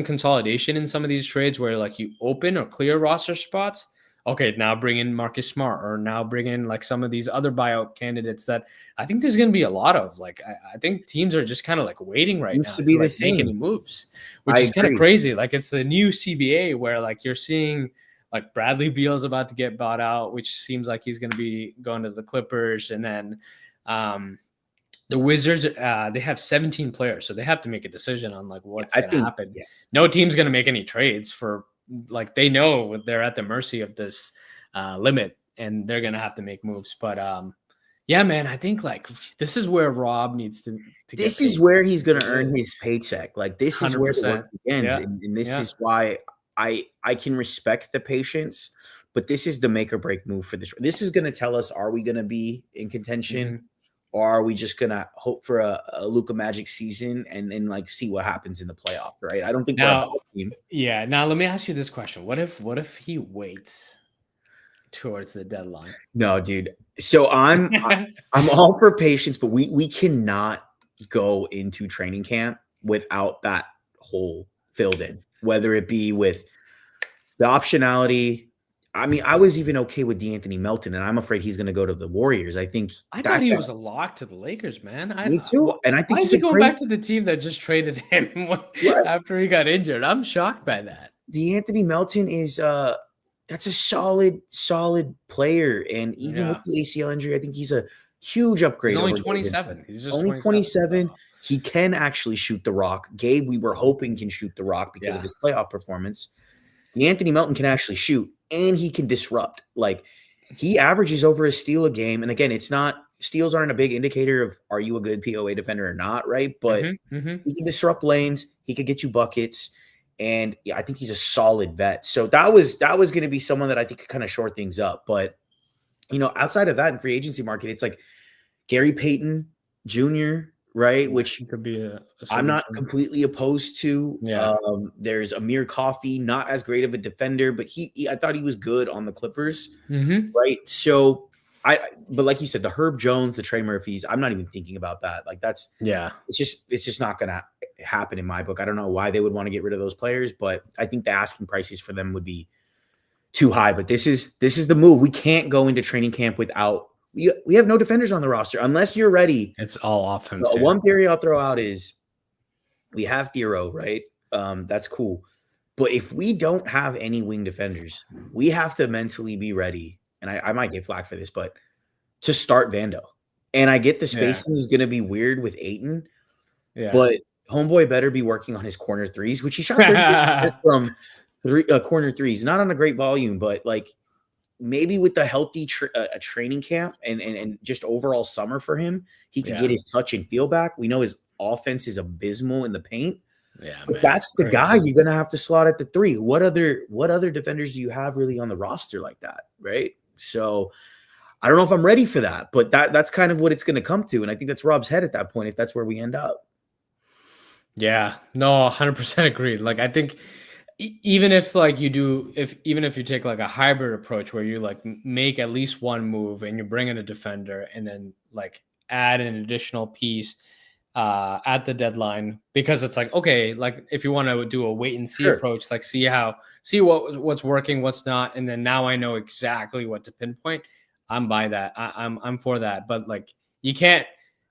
consolidation in some of these trades where like you open or clear roster spots. Okay, now bring in Marcus Smart or now bring in like some of these other buyout candidates that I think there's going to be a lot of. Like, I think teams are just kind of like waiting right Seems now to be to the like make any thing. moves, which I is kind of agree. crazy. Like, it's the new CBA where like you're seeing like Bradley Beal's about to get bought out, which seems like he's going to be going to the Clippers. And then the Wizards, they have 17 players, so they have to make a decision on like what's going to happen. Yeah. No team's going to make any trades for like they know they're at the mercy of this limit and they're gonna have to make moves. But yeah, man, I think like this is where Rob needs to get This is paid. where he's going to earn his paycheck. Like this is where the 100%. work begins, Yeah. and this Yeah. is why I can respect the patience, but this is the make or break move for this. This is going to tell us: are we going to be in contention, or are we just going to hope for a Luka Magic season and then like see what happens in the playoffs? Right? I don't think we're a bad team. Yeah. Now let me ask you this question: What if he waits towards the deadline? No, dude. So I'm all for patience, but we cannot go into training camp without that hole filled in, whether it be with the optionality. I mean, I was even okay with D'Anthony Melton, and I'm afraid he's going to go to the Warriors. I think I thought he was a lock to the Lakers, man. Me too. And I think why is he's he going back to the team that just traded him after he got injured? I'm shocked by that. D'Anthony Melton is that's a solid player, and even with the ACL injury, I think he's a huge upgrade. He's only 27. He's just only 27. He can actually shoot the rock. Gabe, we were hoping can shoot the rock because of his playoff performance. D'Anthony Melton can actually shoot, and he can disrupt. Like he averages over a steal a game, and again, it's not steals aren't a big indicator of are you a good POA defender or not, right? But he can disrupt lanes. He could get you buckets. And yeah, I think he's a solid vet. So that was going to be someone that I think could kind of short things up. But outside of that, in free agency market, it's like Gary Payton Jr., right? Which could be I'm not completely opposed to. Yeah. There's Amir Coffey, not as great of a defender, but I thought he was good on the Clippers, right? So but like you said, the Herb Jones, the Trey Murphys, I'm not even thinking about that. Like it's just not going to happen in my book. I don't know why they would want to get rid of those players, but I think the asking prices for them would be too high. But this is the move. We can't go into training camp without we have no defenders on the roster unless you're ready. It's all offense. One theory I'll throw out is we have Thero, right? That's cool. But if we don't have any wing defenders, we have to mentally be ready. And I might get flack for this, but to start Vando. And I get the spacing is going to be weird with Ayton, but homeboy better be working on his corner threes, which he shot from corner threes, not on a great volume, but like maybe with the healthy training camp and just overall summer for him, he could get his touch and feel back. We know his offense is abysmal in the paint. Yeah, but that's the guy you're going to have to slot at the three. What other defenders do you have really on the roster like that, right? So I don't know if I'm ready for that, but that's kind of what it's going to come to. And I think that's Rob's head at that point, if that's where we end up. Yeah, no, 100% agreed. Like, I think even if like even if you take like a hybrid approach where you like make at least one move and you bring in a defender and then like add an additional piece at the deadline, because it's like, okay, like if you want to do a wait and see approach, like see what's working, what's not. And then now I know exactly what to pinpoint. I'm by that. I'm for that. But like, you can't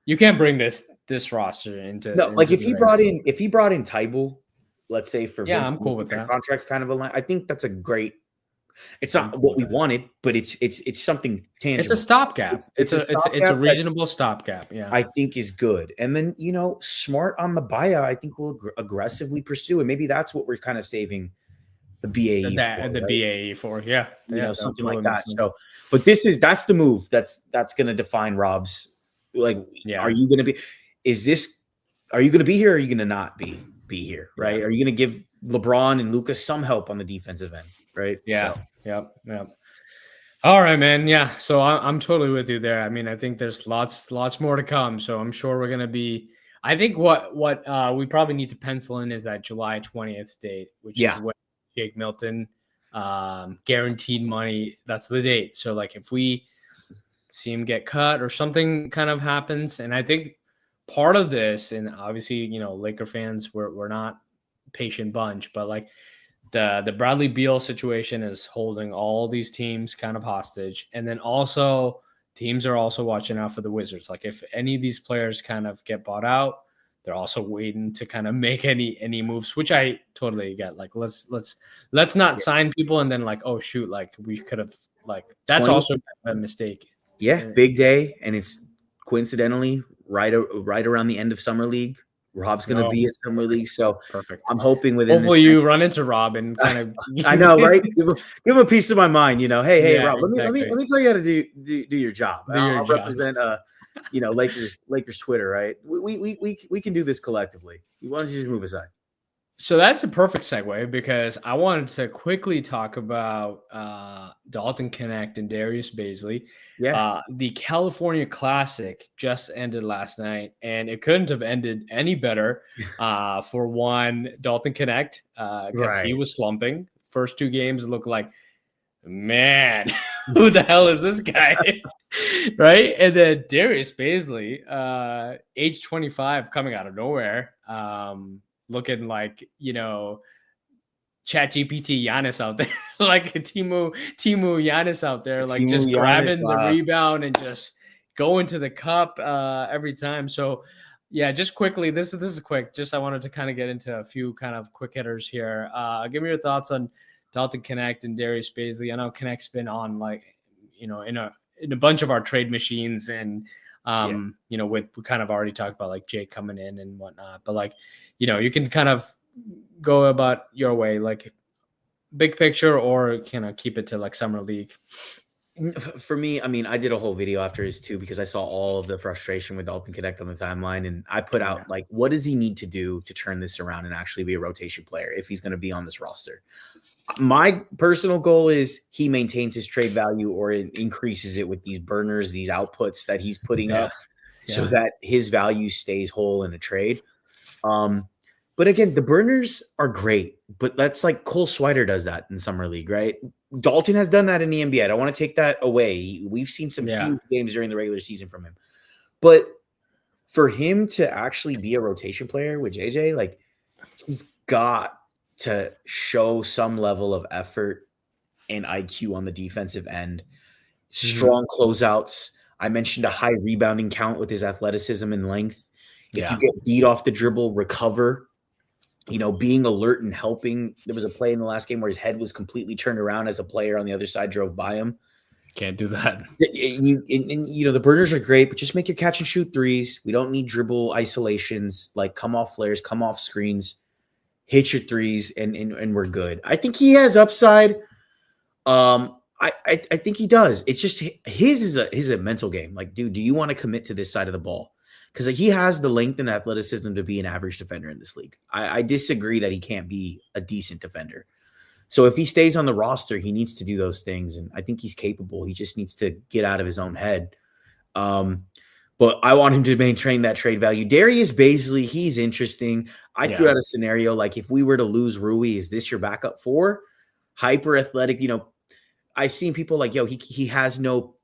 bring this roster into like if he brought in Tybal let's say for Yeah, Vince I'm Simmons, cool with if their that. contracts kind of align, I think that's a great. It's I'm not cool what with we that. wanted, but it's something It's a tangible. stopgap. It's a It's a stopgap that reasonable stopgap. Yeah. I think is good. And then, smart on the buyout, I think we'll aggressively pursue. And maybe that's what we're kind of saving the BAE for, The right? BAE for, yeah. Yeah, that Something like totally that. makes sense. So, but that's the move that's going to define Rob's. Like, are Yeah. you going to be, is this, are you going to be here? Or are you going to not be here? Yeah. Right. Are you going to give LeBron and Lucas some help on the defensive end? Right. Yeah. So, Yep. Yep. All right, man. Yeah. So I'm totally with you there. I mean, I think there's lots more to come. So I'm sure we're gonna be. I think what we probably need to pencil in is that July 20th date, which is yeah. when Jake Milton guaranteed money. That's the date. So like if we see him get cut or something kind of happens, and I think part of this, and obviously Laker fans, we're not patient bunch, but like the Bradley Beal situation is holding all these teams kind of hostage. And then also teams are also watching out for the Wizards. Like if any of these players kind of get bought out, they're also waiting to kind of make any moves, which I totally get. Like let's not sign people and then like, oh shoot, like we could have like that's 20, also a mistake. yeah, And, big day. And it's coincidentally right around the end of summer league. Rob's going to no, be at summer league. So perfect. I'm hoping within Hopefully this you next, run into Rob and kind of I know, right? Give him a piece of my mind, Hey, yeah, Rob, exactly. let me tell you how to do your job. Do your I'll job. represent Lakers Twitter, right? We can do this collectively. Why don't you just move aside? So that's a perfect segue because I wanted to quickly talk about Dalton Connect and Darius Baisley. Yeah. The California Classic just ended last night, and it couldn't have ended any better for one, Dalton Connect, because he Right. was slumping. First two games looked like, man, who the hell is this guy? Right? And then Darius Baisley, age 25, coming out of nowhere. Looking like Chat GPT Giannis out there, like Timu Giannis out there, like Timu just Giannis, grabbing the rebound and just going to the cup every time. So yeah, just quickly, this is quick. Just I wanted to kind of get into a few kind of quick hitters here. Give me your thoughts on Dalton Connect and Darius Baisley. I know Connect's been on in a bunch of our trade machines and we kind of already talked about like Jake coming in and whatnot, but like, you can kind of go about your way, like big picture, or keep it to like summer league. For me, I mean, I did a whole video after his two because I saw all of the frustration with Dalton Connect on the timeline, and I put out like, what does he need to do to turn this around and actually be a rotation player if he's going to be on this roster? My personal goal is he maintains his trade value or it increases it with these burners, these outputs that he's putting up, so that his value stays whole in a trade. But again, the burners are great, but that's like Cole Swider does that in summer league, right? Dalton has done that in the NBA. I don't want to take that away. We've seen some huge games during the regular season from him, but for him to actually be a rotation player with JJ, like he's got to show some level of effort and IQ on the defensive end. Strong closeouts. I mentioned a high rebounding count with his athleticism and length. If you get beat off the dribble, recover. Being alert and helping. There was a play in the last game where his head was completely turned around as a player on the other side drove by him. Can't do that. The burners are great, but just make your catch and shoot threes. We don't need dribble isolations, like come off flares, come off screens, hit your threes, and we're good. I think he has upside. I think he does. It's just his is a mental game. Like, dude, do you want to commit to this side of the ball? Because he has the length and athleticism to be an average defender in this league. I disagree that he can't be a decent defender. So if he stays on the roster, he needs to do those things, and I think he's capable. He just needs to get out of his own head. But I want him to maintain that trade value. Darius Baisley, he's interesting. I threw out a scenario like if we were to lose Rui, is this your backup four? Hyper athletic, I've seen people like, he has no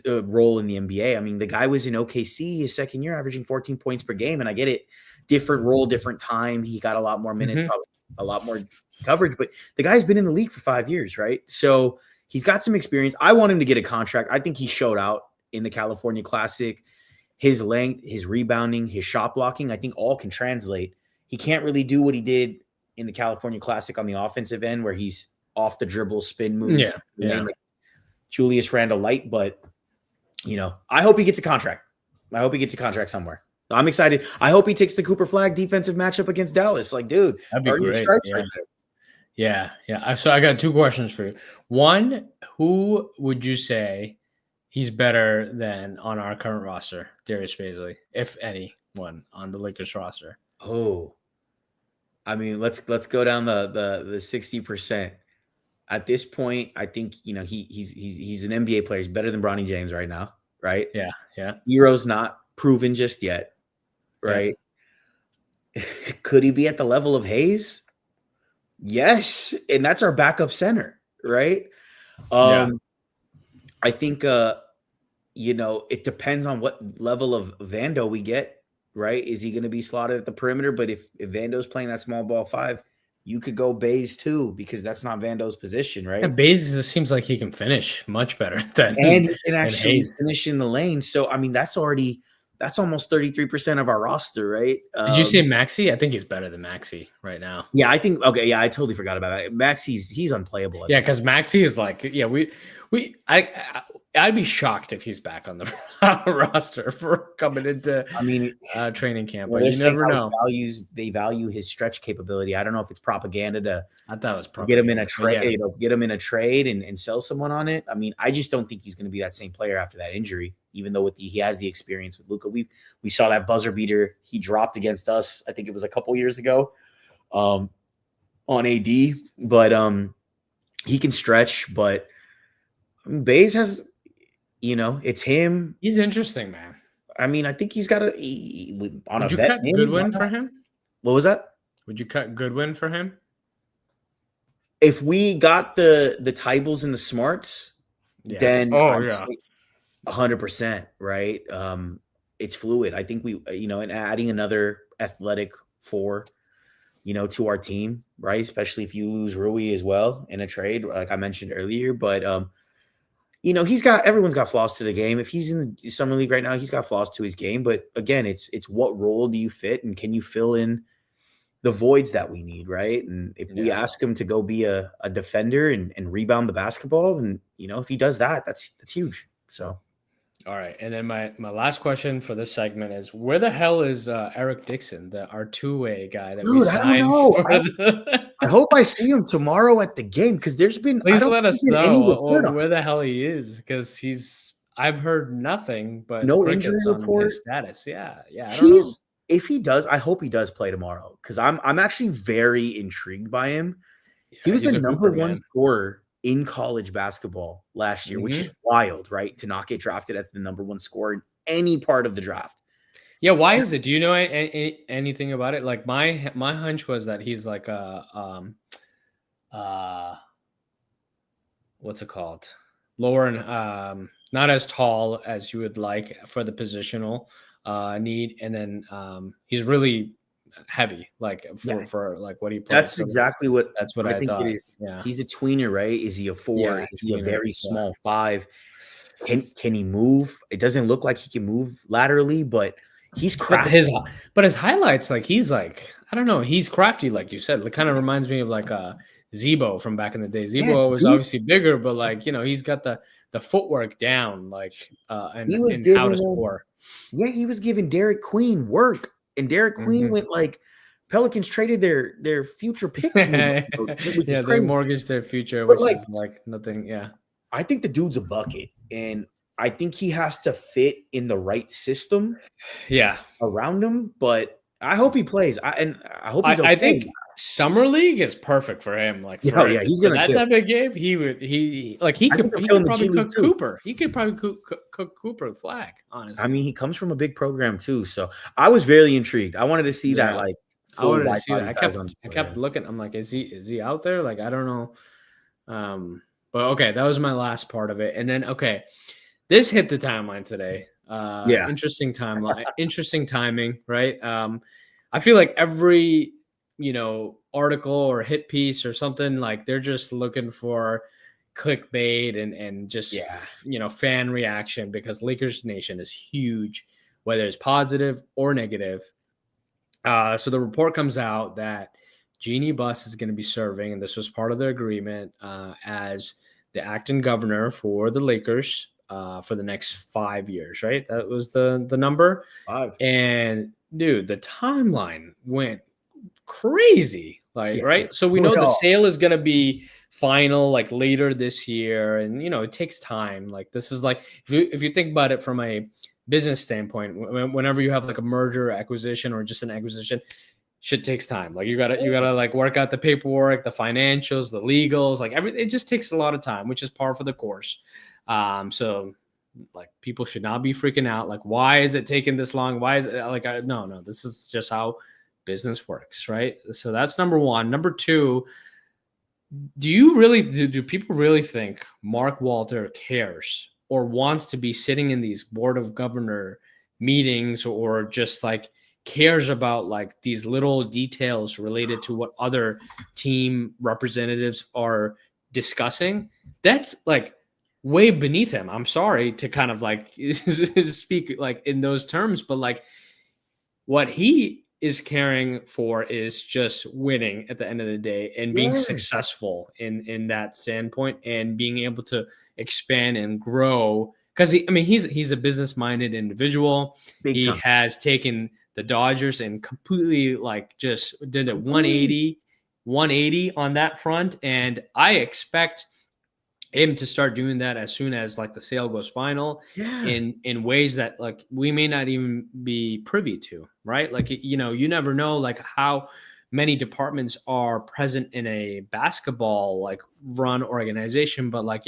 role in the NBA. I mean, the guy was in OKC his second year, averaging 14 points per game. And I get it. Different role, different time. He got a lot more minutes, probably a lot more coverage, but the guy's been in the league for 5 years, right? So he's got some experience. I want him to get a contract. I think he showed out in the California Classic. His length, his rebounding, his shot blocking, I think all can translate. He can't really do what he did in the California Classic on the offensive end where he's off the dribble, spin Yeah, moves, yeah. like Julius Randle light. But I hope he gets a contract. I hope he gets a contract somewhere. I'm excited. I hope he takes the Cooper Flag defensive matchup against Dallas. Like, dude, That'd be earn your great. stripes Yeah. right there. Yeah. So I got 2 questions for you. One, who would you say he's better than on our current roster, Darius Bazley, if anyone on the Lakers roster? Oh, I mean, let's go down the 60%. At this point, I think he's an NBA player. He's better than Bronny James right now, right? Yeah. Hero's not proven just yet, right? Yeah. Could he be at the level of Hayes? Yes, and that's our backup center, right? Yeah. I think it depends on what level of Vando we get, right? Is he going to be slotted at the perimeter? But if Vando's playing that small ball 5, you could go Bays too, because that's not Vando's position, right? And Bazley seems like he can finish much better than And he can actually Hayes. finish in the lane. So I mean, that's almost 33% of our roster, right? Did you say Maxey? I think he's better than Maxey right now. Yeah, I think okay. Yeah, I totally forgot about that. Maxey's he's unplayable. Yeah, because Maxey is like, I'd be shocked if he's back on the roster for coming into training camp. But you never know. They value his stretch capability. I don't know if it's propaganda to I thought it was propaganda. Get him in a trade, get him in a trade and sell someone on it. I mean, I just don't think he's going to be that same player after that injury. Even though he has the experience with Luka, we saw that buzzer beater he dropped against us. I think it was a couple years ago, on AD. But he can stretch. But Bays has. It's him. He's interesting, man. I mean, I think he's got Would you cut Goodwin for him? What was that? Would you cut Goodwin for him? If we got the Tybals and the Smarts, then say 100%, right? It's fluid. I think we, and adding another athletic 4, to our team, right? Especially if you lose Rui as well in a trade, like I mentioned earlier. But everyone's got flaws to the game. If he's in the summer league right now, he's got flaws to his game. But again, it's what role do you fit, and can you fill in the voids that we need, right? And if we ask him to go be a defender and rebound the basketball, then if he does that, that's huge. So, all right. And then my last question for this segment is: where the hell is Eric Dixon, our 2-way guy that we signed? I don't know. I hope I see him tomorrow at the game, because there's been. Please let us know where the hell he is, because I've heard nothing but no injury report. His status. Yeah. I don't know. If he does, I hope he does play tomorrow, because I'm actually very intrigued by him. He was the number 1 scorer in college basketball last year, which is wild, right? To not get drafted as the number 1 scorer in any part of the draft. Yeah, why is it? Do you know anything about it? Like my hunch was that he's like what's it called? Lower, not as tall as you would like for the positional need, and then he's really heavy, like for like what he plays. That's exactly what I think thought. it is. Yeah. He's a tweener, right? Is he a 4? Is he a very small 5? Can he move? It doesn't look like he can move laterally, but he's crafty. But his highlights, like he's like, I don't know, he's crafty, like you said. It kind of reminds me of like Zebo from back in the day. Zebo was obviously bigger, but like he's got the footwork down, like and how to score. Yeah, he was giving Derek Queen work, and Derek Queen went like Pelicans traded their future picks. They mortgaged their future, which is like nothing. Yeah, I think the dude's a bucket, and I think he has to fit in the right system. Yeah, around him, but I hope he plays. I hope he's okay. I think summer league is perfect for him. Like, he's gonna that type of game. He could probably cook Cooper. He could probably cook Cooper Flag. Honestly, I mean, he comes from a big program too, so I was very intrigued. I wanted to see that. Like, I wanted to see that. I kept looking. I'm like, is he out there? Like, I don't know. But okay, that was my last part of it, and then this hit the timeline today. Interesting timeline, interesting timing, right? I feel like every article or hit piece or something, like they're just looking for clickbait and just fan reaction, because Lakers Nation is huge, whether it's positive or negative. So the report comes out that Jeannie Buss is going to be serving, and this was part of the agreement, as the acting governor for the Lakers for the next 5 years. Right, that was the number. 5. And dude, the timeline went crazy. Like, Yeah, right. So we know the well, sale is going to be final like later this year. And, it takes time. Like, this is like, if you think about it from a business standpoint, whenever you have like a merger acquisition or just an acquisition, shit takes time. Like, you gotta like work out the paperwork, the financials, the legals, like everything. It just takes a lot of time, which is par for the course. So like people should not be freaking out. Like, why is it taking this long? Why is it like, no, this is just how business works, right? So that's number one. Number two, do people really think Mark Walter cares or wants to be sitting in these board of governor meetings, or just like cares about like these little details related to what other team representatives are discussing? That's like way beneath him. I'm sorry to kind of like speak like in those terms, but like what he is caring for is just winning at the end of the day and being yeah, successful in that standpoint and being able to expand and grow, because he's a business minded individual. big He time. has taken the Dodgers and completely like just did a Completely. 180 on that front, and I expect him to start doing that as soon as like the sale goes final, Yeah, in ways that like we may not even be privy to, right? Like, you never know like how many departments are present in a basketball like run organization, but like,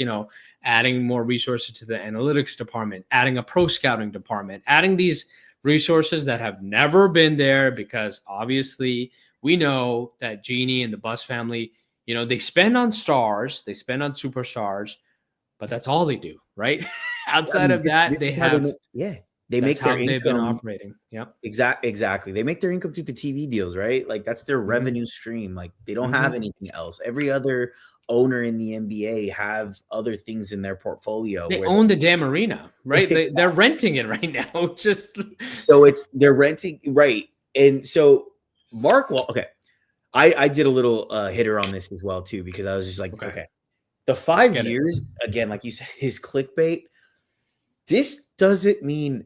adding more resources to the analytics department, adding a pro scouting department, adding these resources that have never been there, because obviously we know that Jeannie and the Bus family, they spend on stars, they spend on superstars, but that's all they do, right? I Outside mean, of this that, this is how they make. Yeah, they that's make their how they've been income. operating. Yep. Exactly. They make their income through the TV deals, right? Like that's their Hmm. revenue stream. Like they don't have Hmm. anything else. Every other owner in the NBA have other things in their portfolio They where own the damn arena, right? They're exactly. renting it right now. Just So they're renting, right? And so okay. I did a little hitter on this as well too, because I was just like, okay. okay, the Let's five get it. years again, like you said, his clickbait. This doesn't mean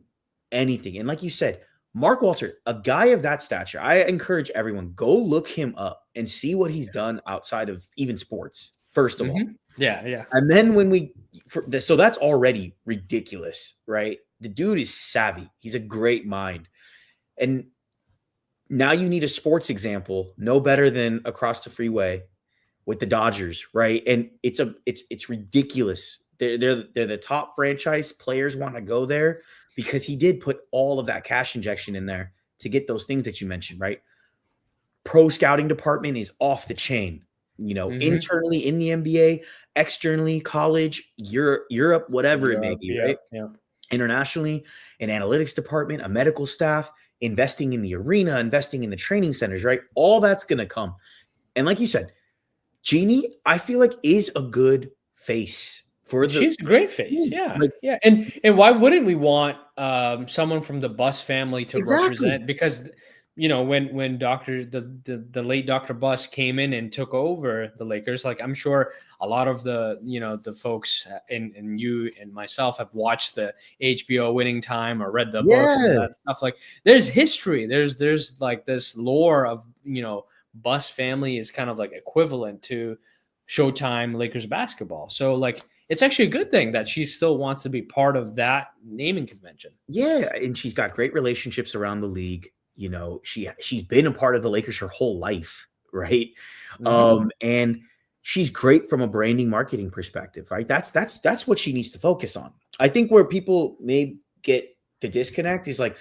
anything. And like you said, Mark Walter, a guy of that stature, I encourage everyone, go look him up and see what he's done outside of even sports, first of all. Yeah, yeah. And then so that's already ridiculous, right? The dude is savvy. He's a great mind. And now you need a sports example, no better than across the freeway with the Dodgers, right? And it's ridiculous. They're the top franchise. Players want to go there because he did put all of that cash injection in there to get those things that you mentioned, right? Pro scouting department is off the chain. Hmm. Internally in the NBA, externally college, Europe, whatever it may Europe. be, right? Yep. Yep. Internationally, an analytics department, a medical staff, investing in the arena, investing in the training centers, right? All that's going to come. And like you said, Jeannie, I feel like is a good face for the She's a great face. team. Yeah. Like Yeah. And why wouldn't we want someone from the Bus family to exactly. represent? Because when the late Dr. Bus came in and took over the Lakers, like I'm sure a lot of the folks and you and myself have watched the HBO Winning Time or read the books and Yeah. that stuff. Like there's history. There's like this lore of Bus family is kind of like equivalent to Showtime Lakers basketball. So like it's actually a good thing that she still wants to be part of that naming convention. Yeah, and she's got great relationships around the league. She's been a part of the Lakers her whole life, right? Hmm. And she's great from a branding marketing perspective, right? That's what she needs to focus on. I think where people may get the disconnect is like,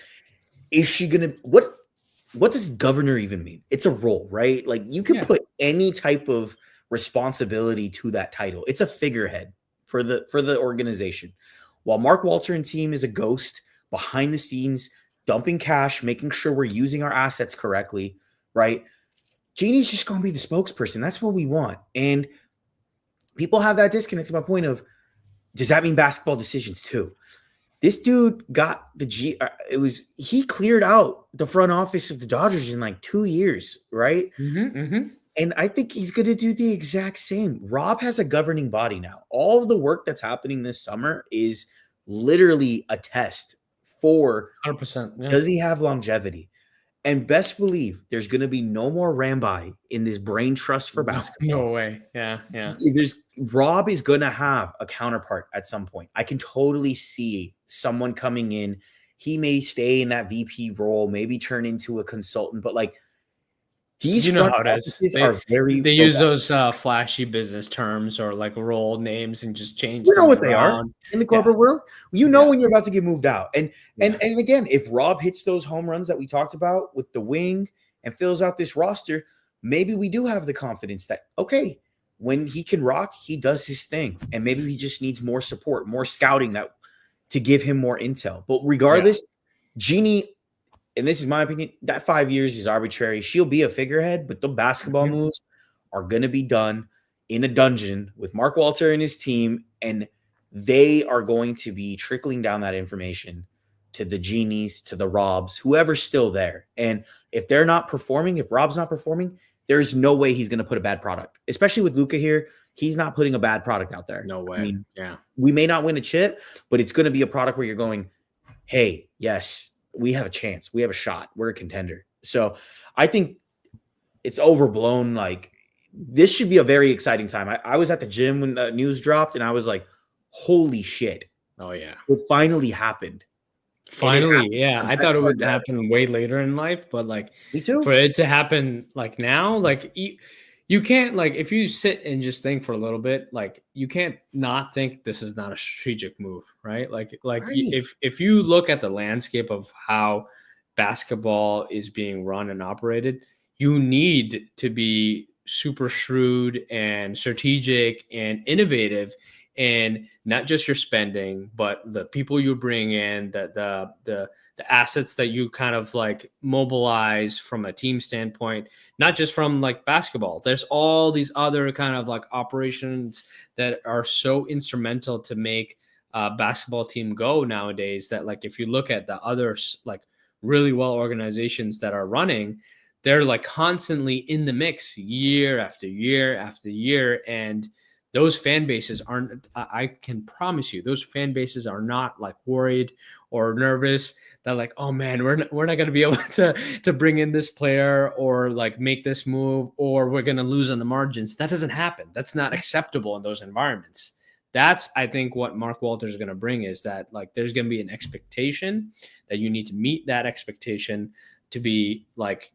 is she gonna what does governor even mean? It's a role, right? Like you can Yeah. put any type of responsibility to that title. It's a figurehead for the organization. While Mark Walter and team is a ghost behind the scenes, dumping cash, making sure we're using our assets correctly, right? Jeannie's just going to be the spokesperson. That's what we want. And people have that disconnect to my point of, does that mean basketball decisions too? This dude got the he cleared out the front office of the Dodgers in like 2 years, right? And I think he's going to do the exact same. Rob has a governing body now. All of the work that's happening this summer is literally a test for 100%. Yeah. does he have longevity? And best believe there's going to be no more Rambi in this brain trust for basketball. No way. Yeah. Yeah. Rob is going to have a counterpart at some point. I can totally see someone coming in. He may stay in that VP role, maybe turn into a consultant, but like these You know front how it is. offices are very They use those flashy business terms or like role names and just change you know things what they are around. in the corporate world. You know when you're about to get moved out. And Yeah. and again, if Rob hits those home runs that we talked about with the wing and fills out this roster, maybe we do have the confidence that okay, when he can rock, he does his thing. And maybe he just needs more support, more scouting that to give him more intel. But regardless, Jeannie, and this is my opinion, that 5 years is arbitrary. She'll be a figurehead, but the basketball moves are going to be done in a dungeon with Mark Walter and his team, and they are going to be trickling down that information to the Genies, to the Robs, whoever's still there. And if they're not performing, if Rob's not performing, there's no way he's going to put a bad product, especially with Luka here. He's not putting a bad product out there. No way. I mean, yeah. We may not win a chip, but it's going to be a product where you're going, hey, yes, we have a chance. We have a shot. We're a contender. So I think it's overblown. Like this should be a very exciting time. I was at the gym when the news dropped and I was like, holy shit. Oh yeah. It finally happened. Finally. Yeah. I thought it would happen way later in life, but like me too. For it to happen like now, like you can't like if you sit and just think for a little bit, like you can't not think this is not a strategic move, right? Like Right. if you look at the landscape of how basketball is being run and operated, you need to be super shrewd and strategic and innovative, and not just your spending, but the people you bring in, the assets that you kind of like mobilize from a team standpoint, not just from like basketball. There's all these other kind of like operations that are so instrumental to make a basketball team go nowadays that like if you look at the others like really well organizations that are running, they're like constantly in the mix year after year after year. And those fan bases aren't, I can promise you, those fan bases are not like worried or nervous that like, oh man, we're not going to be able to bring in this player or like make this move, or we're going to lose on the margins. That doesn't happen. That's not acceptable in those environments. That's, I think, what Mark Walters is going to bring is that like there's going to be an expectation that you need to meet that expectation to be like,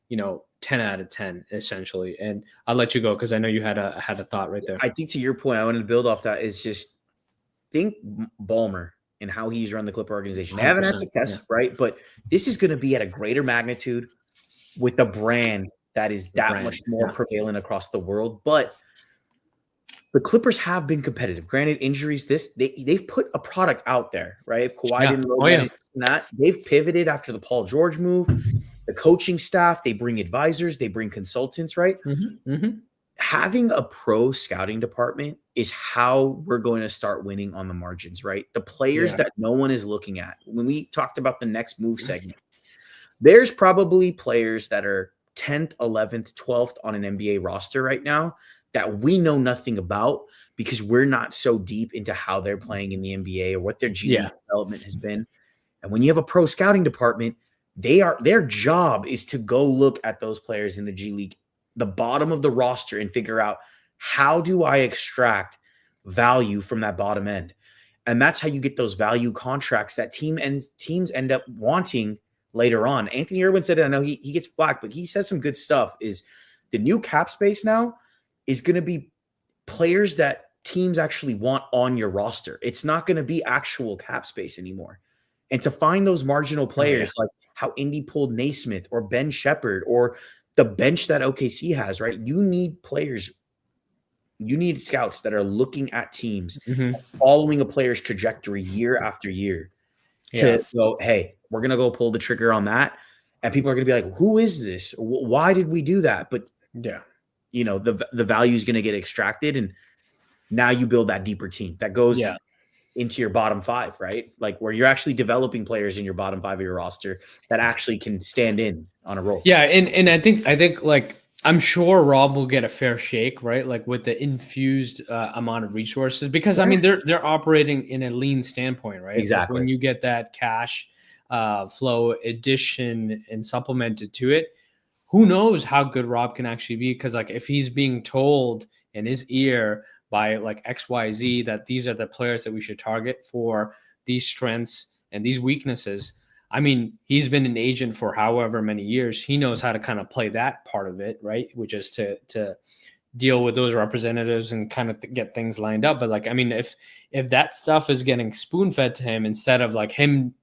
10 out of 10 essentially. And I'll let you go because I know you had a thought right there. I think to your point, I wanted to build off that is just think Ballmer and how he's run the Clipper organization. They haven't had success, right? But this is going to be at a greater magnitude with the brand that is that much more prevalent across the world. But the Clippers have been competitive. Granted, injuries, they've put a product out there, right? If Kawhi didn't know that, they've pivoted after the Paul George move. The coaching staff, they bring advisors, they bring consultants, right? Having a pro scouting department is how we're going to start winning on the margins, right? The players that no one is looking at. When we talked about the next move segment, there's probably players that are 10th, 11th, 12th on an NBA roster right now that we know nothing about because we're not so deep into how they're playing in the NBA or what their G League development has been. And when you have a pro scouting department, their job is to go look at those players in the G League, the bottom of the roster, and figure out how do I extract value from that bottom end. And that's how you get those value contracts that teams end up wanting later on. Anthony Irwin said it. I know he gets flack, but he says some good stuff. Is the new cap space now is going to be players that teams actually want on your roster. It's not going to be actual cap space anymore. And to find those marginal players like how Indy pulled Naismith or Ben Shepherd or the bench that OKC has, right? You need players. You need scouts that are looking at teams, following a player's trajectory year after year to go, hey, we're going to go pull the trigger on that. And people are going to be like, who is this? Why did we do that? But the value is going to get extracted. And now you build that deeper team that goes into your bottom five, right? Like where you're actually developing players in your bottom five of your roster that actually can stand in on a roll. Yeah, and I think like I'm sure Rob will get a fair shake, right? Like with the infused amount of resources, because I Yeah, mean they're operating in a lean standpoint, right? Like when exactly. you get that cash flow addition and supplemented to it, who knows how good Rob can actually be? Because like if he's being told in his ear by like XYZ that these are the players that we should target for these strengths and these weaknesses. I mean, he's been an agent for however many years. He knows how to kind of play that part of it, right? Which is to deal with those representatives and kind of get things lined up. But like, I mean, if that stuff is getting spoon fed to him instead of like him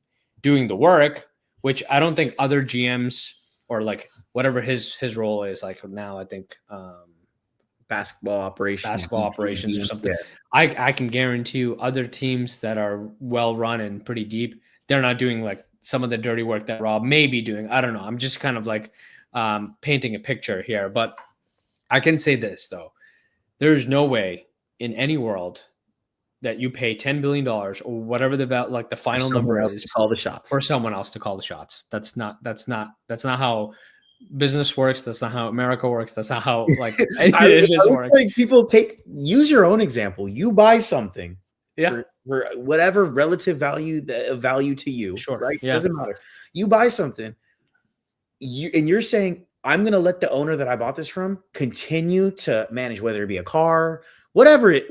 doing the work, which I don't think other GMs or like whatever his role is like now, I think Basketball operations, basketball operations or yeah, something. I can guarantee you other teams that are well run and pretty deep, they're not doing like some of the dirty work that Rob may be doing. I don't know. I'm just kind of like painting a picture here, but I can say this though: there's no way in any world that you pay $10 billion or whatever like the for final someone number else to is call the shots. for someone else to call the shots. That's not how business works. That's not how America works. That's not how like any I of this was works. like, people use your own example. You buy something Yeah, for whatever relative value to you, sure. right? Yeah, Doesn't matter. You buy something, you're saying, I'm gonna let the owner that I bought this from continue to manage, whether it be a car, whatever it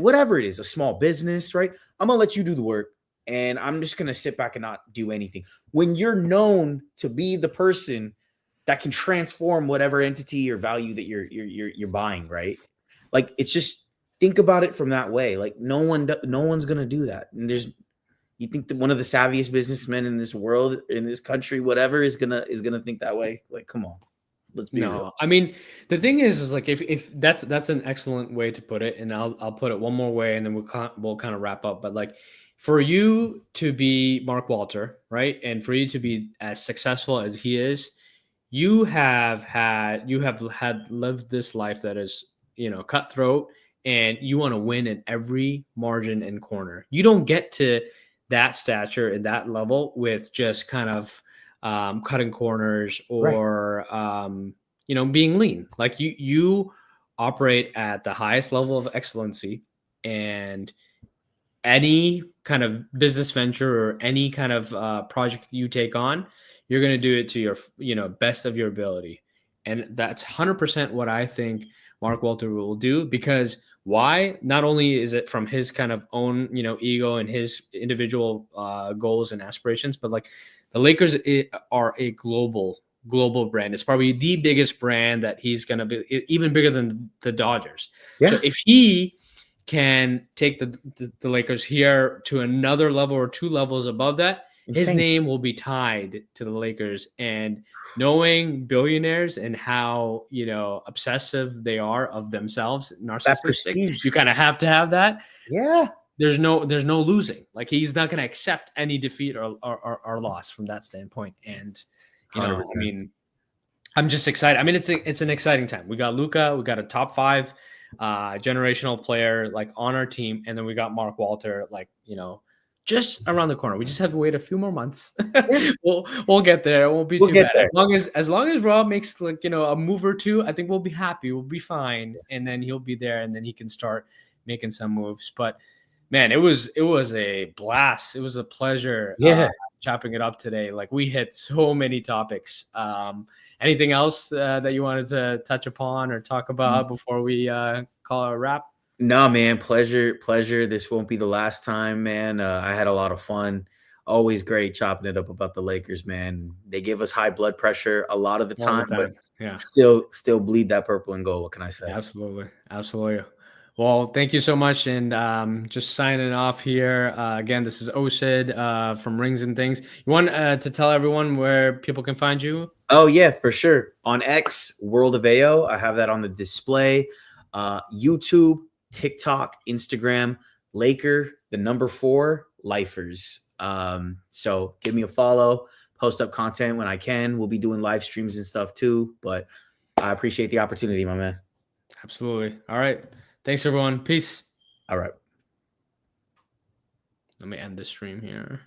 is, a small business, right? I'm gonna let you do the work, and I'm just gonna sit back and not do anything. When you're known to be the person that can transform whatever entity or value that you're buying, right? Like it's just, think about it from that way. Like no one's gonna do that. And you think that one of the savviest businessmen in this world, in this country, whatever, is gonna think that way? Like, come on, let's be real. no. I mean, the thing is like if that's an excellent way to put it, and I'll put it one more way, and then we'll kind of wrap up. But like for you to be Mark Walter, right, and for you to be as successful as he is, you have had lived this life that is cutthroat, and you want to win in every margin and corner. You don't get to that stature and that level with just kind of cutting corners Right. or being lean. Like you operate at the highest level of excellency, and any kind of business venture or any kind of project you take on, you're going to do it to your best of your ability, and that's 100% what I think Mark Walter will do. Because why? Not only is it from his kind of own ego and his individual goals and aspirations, but like the Lakers are a global brand. It's probably the biggest brand that he's going to be, even bigger than the Dodgers. So Yeah. if he can take the Lakers here to another level or two levels above that, his Insane. name will be tied to the Lakers. And knowing billionaires and how obsessive they are of themselves, That narcissistic, prestige. you kind of have to have that. Yeah. There's no losing. Like he's not going to accept any defeat or loss from that standpoint. And I 100%. mean, I'm just excited. I mean, it's an exciting time. We got Luka, we got a top 5 generational player like on our team, and then we got Mark Walter, like just around the corner. We just have to wait a few more months. Yeah. We'll get there. It won't be We'll too get bad. there. As long as Rob makes like a move or two, I think we'll be happy. We'll be fine, and then he'll be there, and then he can start making some moves. But man, it was a blast. It was a pleasure Yeah. chopping it up today. Like we hit so many topics. Anything else that you wanted to touch upon or talk about before we call it a wrap? No, man, pleasure. This won't be the last time, man. I had a lot of fun. Always great chopping it up about the Lakers, man. They give us high blood pressure a lot of the All the time, but time. Yeah, still bleed that purple and gold. What can I say? absolutely. Absolutely. Well, thank you so much. And just signing off here. Again, this is Osid from Rings and Things. You want to tell everyone where people can find you? Oh yeah, for sure. On X, World of AO, I have that on the display. YouTube, TikTok, Instagram, Laker, the number 4, Lifers. So give me a follow, post up content when I can. We'll be doing live streams and stuff too, but I appreciate the opportunity, my man. Absolutely. All right. Thanks, everyone. Peace. All right. Let me end the stream here.